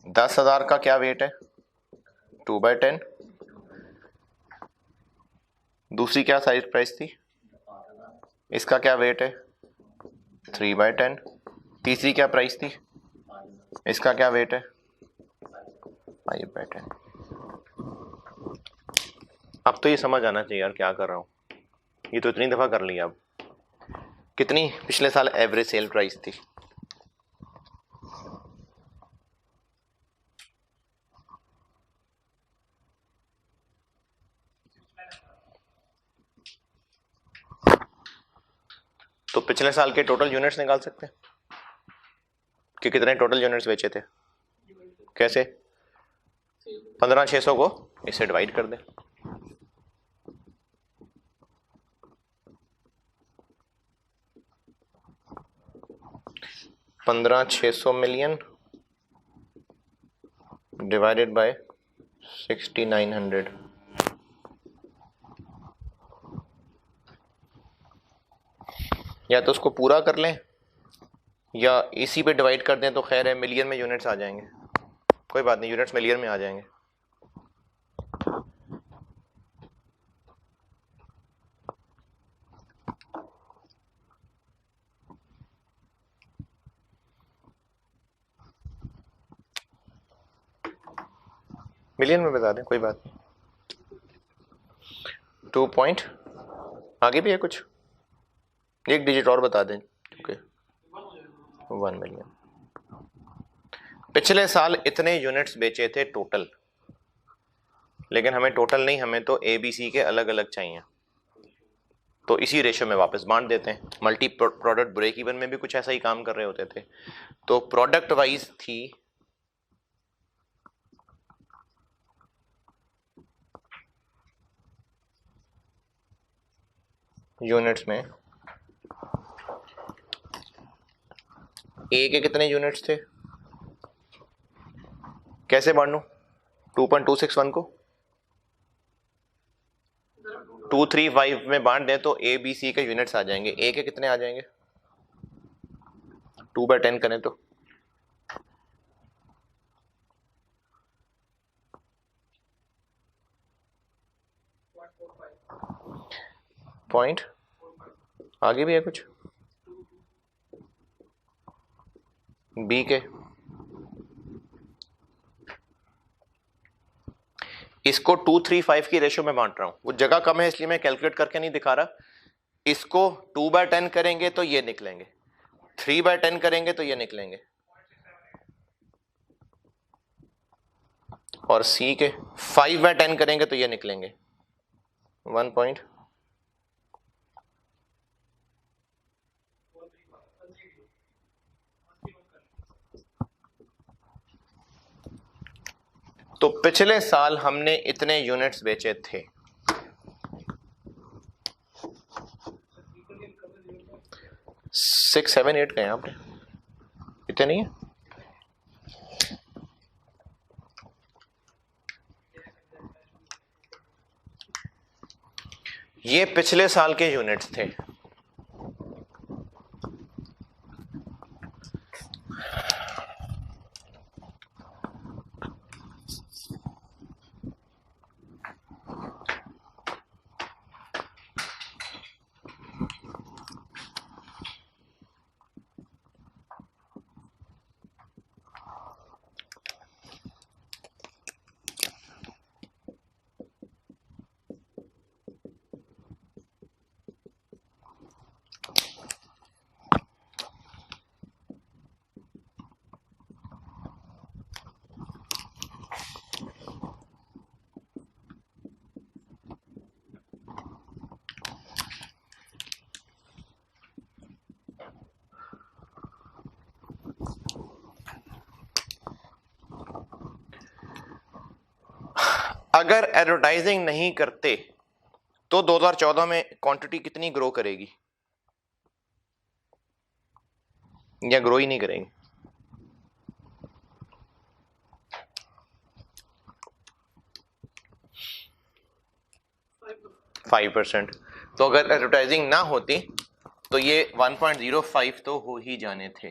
10,000 का क्या वेट है? 2/10। दूसरी क्या साइज प्राइस थी? इसका क्या वेट है? 3/10। तीसरी क्या प्राइस थी? इसका क्या वेट है? 5/10। अब तो ये समझ आना चाहिए यार क्या कर रहा हूं, ये तो इतनी दफा कर लिया। अब कितनी पिछले साल एवरेज सेल प्राइस थी? तो पिछले साल के टोटल यूनिट्स निकाल सकते हैं कि कितने टोटल यूनिट्स बेचे थे। कैसे? 15,600 को इससे डिवाइड कर दें। $15,600 मिलियन डिवाइडेड बाय 6,900। या तो उसको पूरा कर लें या इसी पे डिवाइड कर दें तो खैर है, मिलियन में यूनिट्स आ जाएंगे। कोई बात नहीं, यूनिट्स मिलियन में आ जाएंगे। मिलियन में बता दें, कोई बात नहीं। 2 पॉइंट आगे भी है कुछ, एक डिजिट और बता दें। Okay, 1 million. पिछले साल इतने यूनिट्स बेचे थे टोटल, लेकिन हमें टोटल नहीं, हमें तो ए बी सी के अलग अलग चाहिए। तो इसी रेशो में वापस बांट देते हैं। मल्टी प्रोडक्ट ब्रेक इवन में भी कुछ ऐसा ही काम कर रहे होते थे। तो प्रोडक्ट वाइज थी यूनिट्स में, ए के कितने यूनिट्स थे? कैसे बांटू? 2.261 को 235 में बांट दें तो ए बी सी के यूनिट्स आ जाएंगे। ए के कितने आ जाएंगे? 2/10 करें तो पॉइंट। आगे भी है कुछ? बी के इसको 235 की रेशो में बांट रहा हूं, वो जगह कम है इसलिए मैं कैलकुलेट करके नहीं दिखा रहा। इसको 2/10 करेंगे तो ये निकलेंगे, 3/10 करेंगे तो ये निकलेंगे, और सी के 5/10 करेंगे तो ये निकलेंगे 1 पॉइंट। तो पिछले साल हमने इतने यूनिट्स बेचे थे। सिक्स सेवन एट का यहाँ पे इतने नहीं है। ये पिछले साल के यूनिट्स थे। अगर एडवर्टाइजिंग नहीं करते तो 2014 में क्वांटिटी कितनी ग्रो करेगी, या ग्रो ही नहीं करेगी? 5%। तो अगर एडवर्टाइजिंग ना होती तो ये 1.05 तो हो ही जाने थे।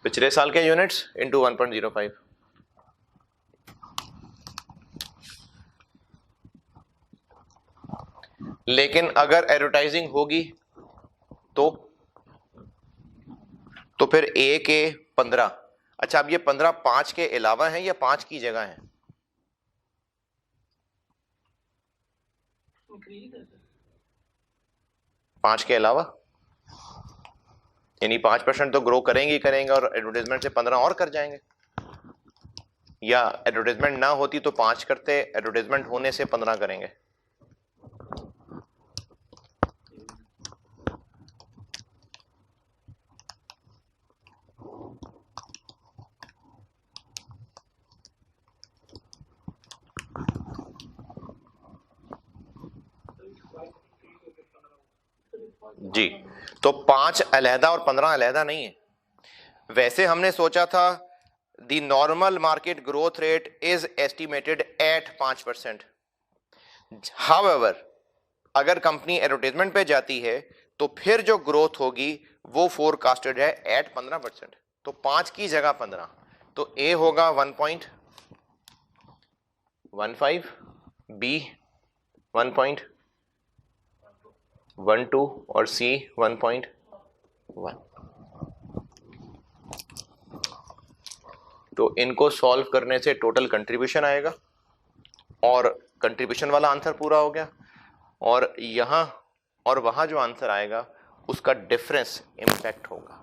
पिछले साल के यूनिट्स इंटू 1.05। लेकिन अगर एडवर्टाइजिंग होगी तो फिर ए के 15। अच्छा, अब ये 15 5 के अलावा है या 5 की जगह है? पांच के अलावा, यानी 5% तो ग्रो करेंगे ही करेंगे और एडवर्टाइजमेंट से 15 और कर जाएंगे। या एडवर्टाइजमेंट ना होती तो 5 करते, एडवर्टाइजमेंट होने से 15 करेंगे। जी, तो 5 अलहदा और 15 अलहदा नहीं है। वैसे हमने सोचा था the normal market growth rate is estimated at 5%। However, अगर कंपनी एडवर्टाइजमेंट पे जाती है तो फिर जो ग्रोथ होगी वो फोरकास्टेड है एट 15%। तो 5 की जगह 15, तो ए होगा 1.15, बी 1.12 और सी 1.1। तो इनको सॉल्व करने से टोटल कंट्रीब्यूशन आएगा और कंट्रीब्यूशन वाला आंसर पूरा हो गया, और यहां और वहां जो आंसर आएगा उसका डिफरेंस इंपैक्ट होगा।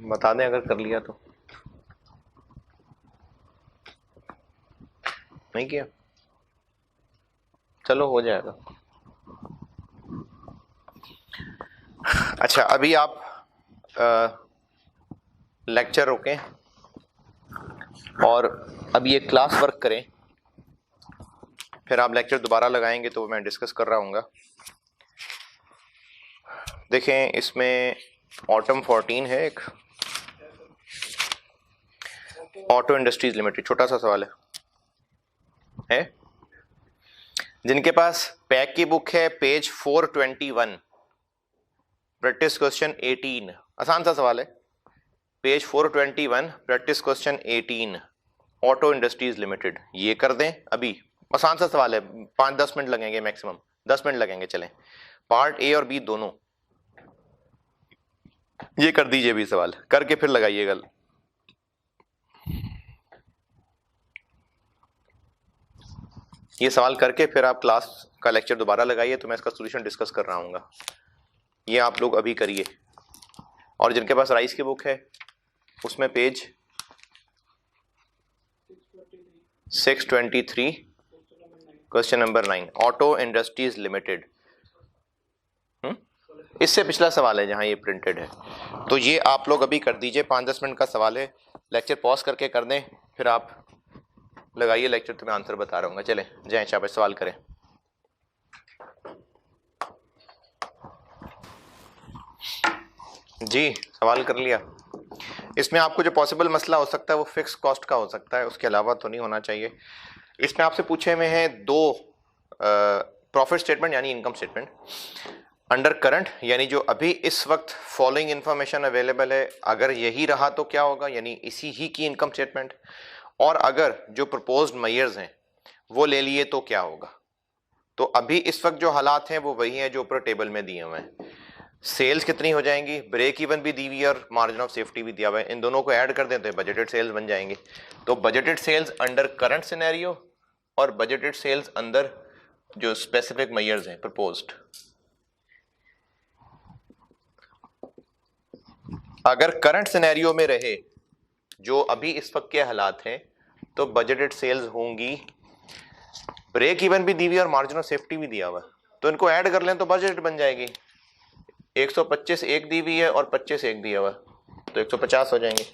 बता दें अगर कर लिया तो। नहीं किया, चलो हो जाएगा। अच्छा, अभी आप लेक्चर रोकें और अब ये क्लास वर्क करें, फिर आप लेक्चर दोबारा लगाएंगे तो मैं डिस्कस कर रहा हूँगा। देखें, इसमें ऑटम 14 है, एक ऑटो इंडस्ट्रीज लिमिटेड, छोटा सा सवाल है। जिनके पास पैक की बुक है पेज 421, प्रैक्टिस क्वेश्चन 18, आसान सा सवाल है। Page 421 practice question 18, auto industries limited, ये कर दें अभी। आसान सा सवाल है, 5-10 मिनट लगेंगे, मैक्सिमम 10 मिनट लगेंगे। चलें, पार्ट ए और बी दोनों ये कर दीजिए भी, सवाल करके फिर लगाइएगा। ये सवाल करके फिर आप क्लास का लेक्चर दोबारा लगाइए, तो मैं इसका सोल्यूशन डिस्कस कर रहा हूँ। ये आप लोग अभी करिए, और जिनके पास राइस की बुक है उसमें page 623 question number 9, auto industries limited. इससे पिछला सवाल है जहां ये प्रिंटेड है, तो ये आप लोग अभी कर दीजिए। 5-10 मिनट का सवाल है, लेक्चर पॉज करके कर दें, फिर आप लगाइए लेक्चर, तो मैं आंसर बता रहा हूँ। चलें जय शाबाश, सवाल करें। जी सवाल कर लिया। इसमें आपको जो पॉसिबल मसला हो सकता है वो फिक्स कॉस्ट का हो सकता है, उसके अलावा तो नहीं होना चाहिए। इसमें आपसे पूछे में है दो प्रॉफिट स्टेटमेंट यानी इनकम स्टेटमेंट अंडर करंट, यानी जो अभी इस वक्त फॉलोइंग इंफॉर्मेशन अवेलेबल है, अगर यही रहा तो क्या होगा, यानी इसी ही की इनकम स्टेटमेंट। और अगर जो प्रपोज्ड मेजर्स हैं वो ले लिए तो क्या होगा। तो अभी इस वक्त जो हालात हैं वो वही हैं जो ऊपर टेबल में दिए हुए हैं। सेल्स कितनी हो जाएंगी, ब्रेक इवन भी दी हुई है और मार्जिन ऑफ सेफ्टी भी दिया हुआ है, इन दोनों को ऐड कर दें तो बजटेड सेल्स बन जाएंगे। तो budgeted sales under current scenario और बजटेड सेल्स अंडर जो स्पेसिफिक मेजर्स हैं प्रपोज्ड। अगर करंट सिनेरियो में रहे जो अभी इस वक्त के हालात हैं तो बजटेड सेल्स होंगी, ब्रेक इवन भी दी हुई और मार्जिन ऑफ सेफ्टी भी दिया हुआ, तो इनको ऐड कर लें तो बजट बन जाएगी। 125 एक दी हुई है और 25 एक दिया हुआ, तो 150 हो जाएंगे।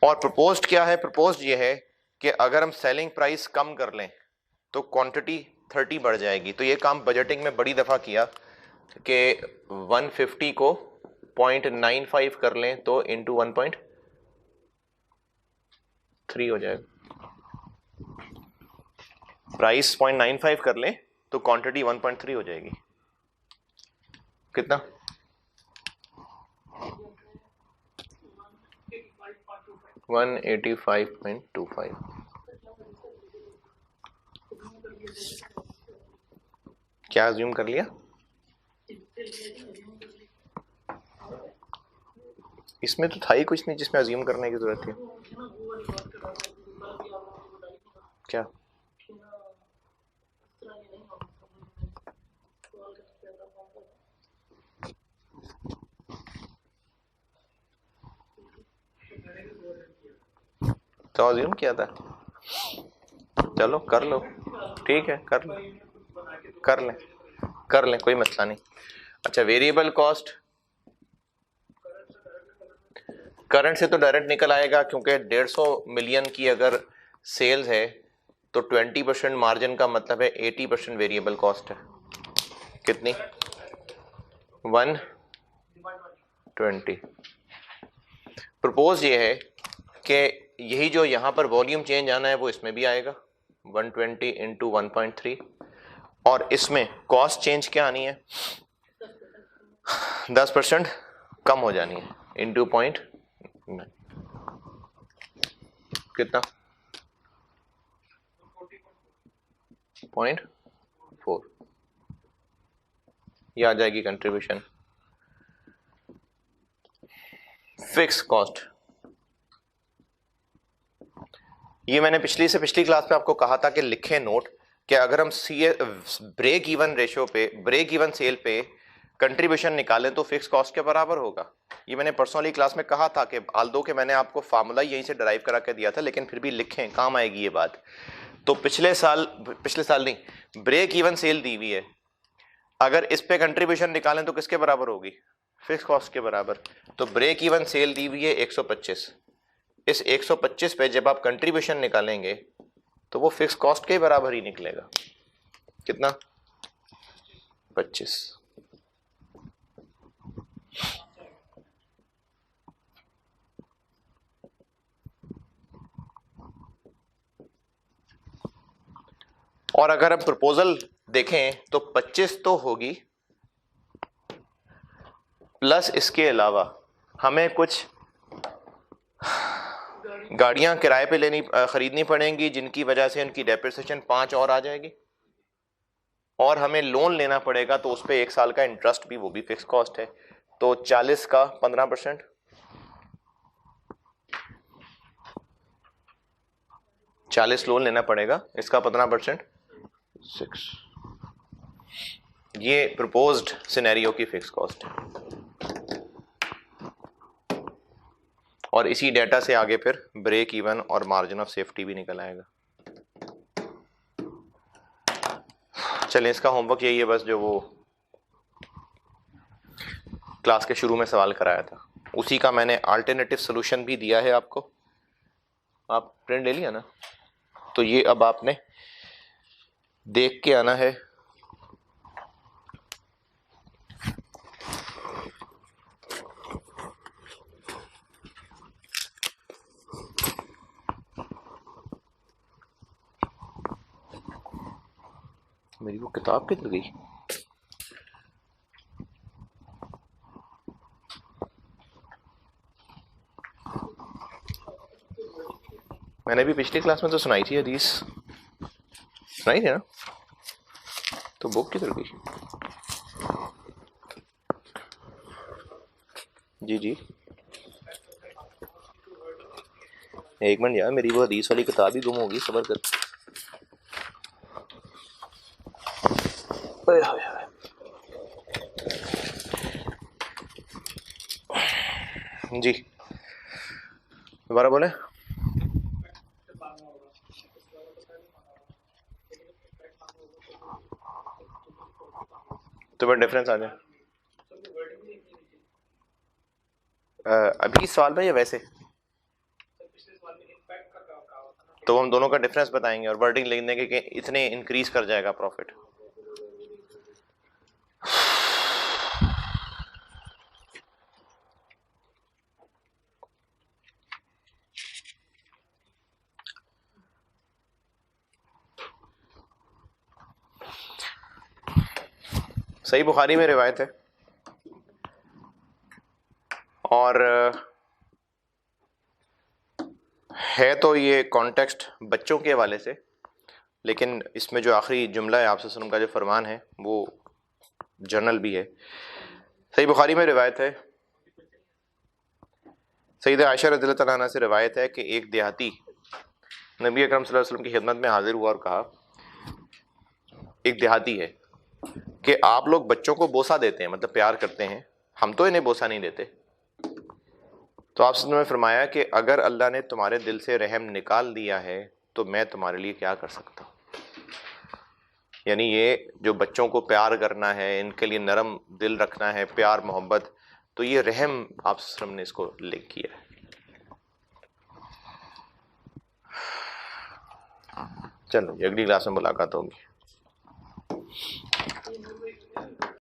और प्रपोज्ड क्या है, प्रपोज्ड ये है कि अगर हम सेलिंग प्राइस कम कर लें तो क्वांटिटी 30 बढ़ जाएगी। तो ये काम बजटिंग में बड़ी दफा किया कि 150 को 0.95 कर लें तो इंटू 1.3 हो जाएगा। प्राइस 0.95 कर लें तो क्वांटिटी 1.3 हो जाएगी। कितना, 185.25। क्या अज्यूम कर लिया, इसमें तो था ही कुछ नहीं जिसमें अज्यूम करने की जरूरत थी। क्या तो अज्यूम किया था, चलो कर लो, ठीक है कर लो, कर लें कोई मसला नहीं। अच्छा वेरिएबल कॉस्ट करंट से तो डायरेक्ट निकल आएगा, क्योंकि 150 मिलियन की अगर सेल्स है तो 20% मार्जिन का मतलब है 80% वेरिएबल कॉस्ट है। कितनी, 120। प्रपोज ये है कि यही जो यहाँ पर वॉल्यूम चेंज आना है वो इसमें भी आएगा, 120 इंटू 1.3, और इसमें कॉस्ट चेंज क्या आनी है, 10% कम हो जानी है, इंटू 0.9 कितना, 0.4, ये आ जाएगी कंट्रीब्यूशन। फिक्स कॉस्ट, ये मैंने पिछली क्लास पे आपको कहा था कि लिखें नोट कि अगर हम ब्रेक इवन रेशियो पे, ब्रेक इवन सेल पे कंट्रीब्यूशन निकालें तो फिक्स कॉस्ट के बराबर होगा। ये मैंने पर्सनली क्लास में कहा था कि आल्दो कि मैंने आपको फार्मूला यहीं से डराइव करा के दिया था, लेकिन फिर भी लिखें, काम आएगी ये बात। तो पिछले साल नहीं, ब्रेक इवन सेल दी हुई है, अगर इस पे कंट्रीब्यूशन निकालें तो किसके बराबर होगी, फिक्स कॉस्ट के बराबर। तो ब्रेक इवन सेल दी हुई है 125, इस 125 पे जब आप कंट्रीब्यूशन निकालेंगे तो वो फिक्स कॉस्ट के बराबर ही निकलेगा। कितना, 25। और अगर हम प्रपोजल देखें तो 25 तो होगी, प्लस इसके अलावा हमें कुछ गाड़ियां किराए पे खरीदनी पड़ेंगी, जिनकी वजह से उनकी डेप्रिसिएशन 5 और आ जाएगी, और हमें लोन लेना पड़ेगा तो उस पर 1 साल का इंटरेस्ट भी, वो भी फिक्स कॉस्ट है। तो 40 का 15%, 40 लोन लेना पड़ेगा। इसका 15% 6। ये प्रपोज्ड सिनेरियो की फिक्स कॉस्ट है। और इसी डेटा से आगे फिर ब्रेक इवन और मार्जिन ऑफ सेफ्टी भी निकल आएगा। चलिए, इसका होमवर्क यही है बस, जो वो क्लास के शुरू में सवाल कराया था उसी का मैंने अल्टरनेटिव सॉल्यूशन भी दिया है आपको। आप प्रिंट ले लिया ना? तो ये अब आपने देख के आना है। मेरी वो किताब किधर गई? मैंने भी पिछली क्लास में तो सुनाई थी हदीस, सुनाई थी ना? तो बुक किधर गई? जी जी, एक मिनट यार, मेरी वो हदीस वाली किताब ही गुम होगी, सब्र कर। जी दोबारा बोले। तो मैं डिफरेंस आ जाए अभी इस सवाल में या वैसे? तो हम दोनों का डिफरेंस बताएंगे और वर्डिंग लिख देंगे कि इतने इंक्रीज कर जाएगा प्रॉफिट। सही बुखारी में रिवायत है और है तो ये कॉन्टेक्स्ट बच्चों के हवाले से, लेकिन इसमें जो आखिरी जुमला है आपसे सल्लम का जो फरमान है वो जर्नल भी है। सही बुखारी में रिवायत है, सईदा आयशा रज़ियल्लाहु तआला अन्हा से रिवायत है कि एक देहाती नबी अकरम सल्लल्लाहु अलैहि वसल्लम की खिदमत में हाजिर हुआ और कहा, एक देहाती है कि आप लोग बच्चों को बोसा देते हैं, मतलब प्यार करते हैं, हम तो इन्हें बोसा नहीं देते। तो आप ने फरमाया कि अगर अल्लाह ने तुम्हारे दिल से रहम निकाल दिया है तो मैं तुम्हारे लिए क्या कर सकता हूँ। यानी ये जो बच्चों को प्यार करना है, इनके लिए नरम दिल रखना है, प्यार मोहब्बत, तो ये रहम आप ने इसको लिंक किया है। चलो अगली क्लास में मुलाकात होगी।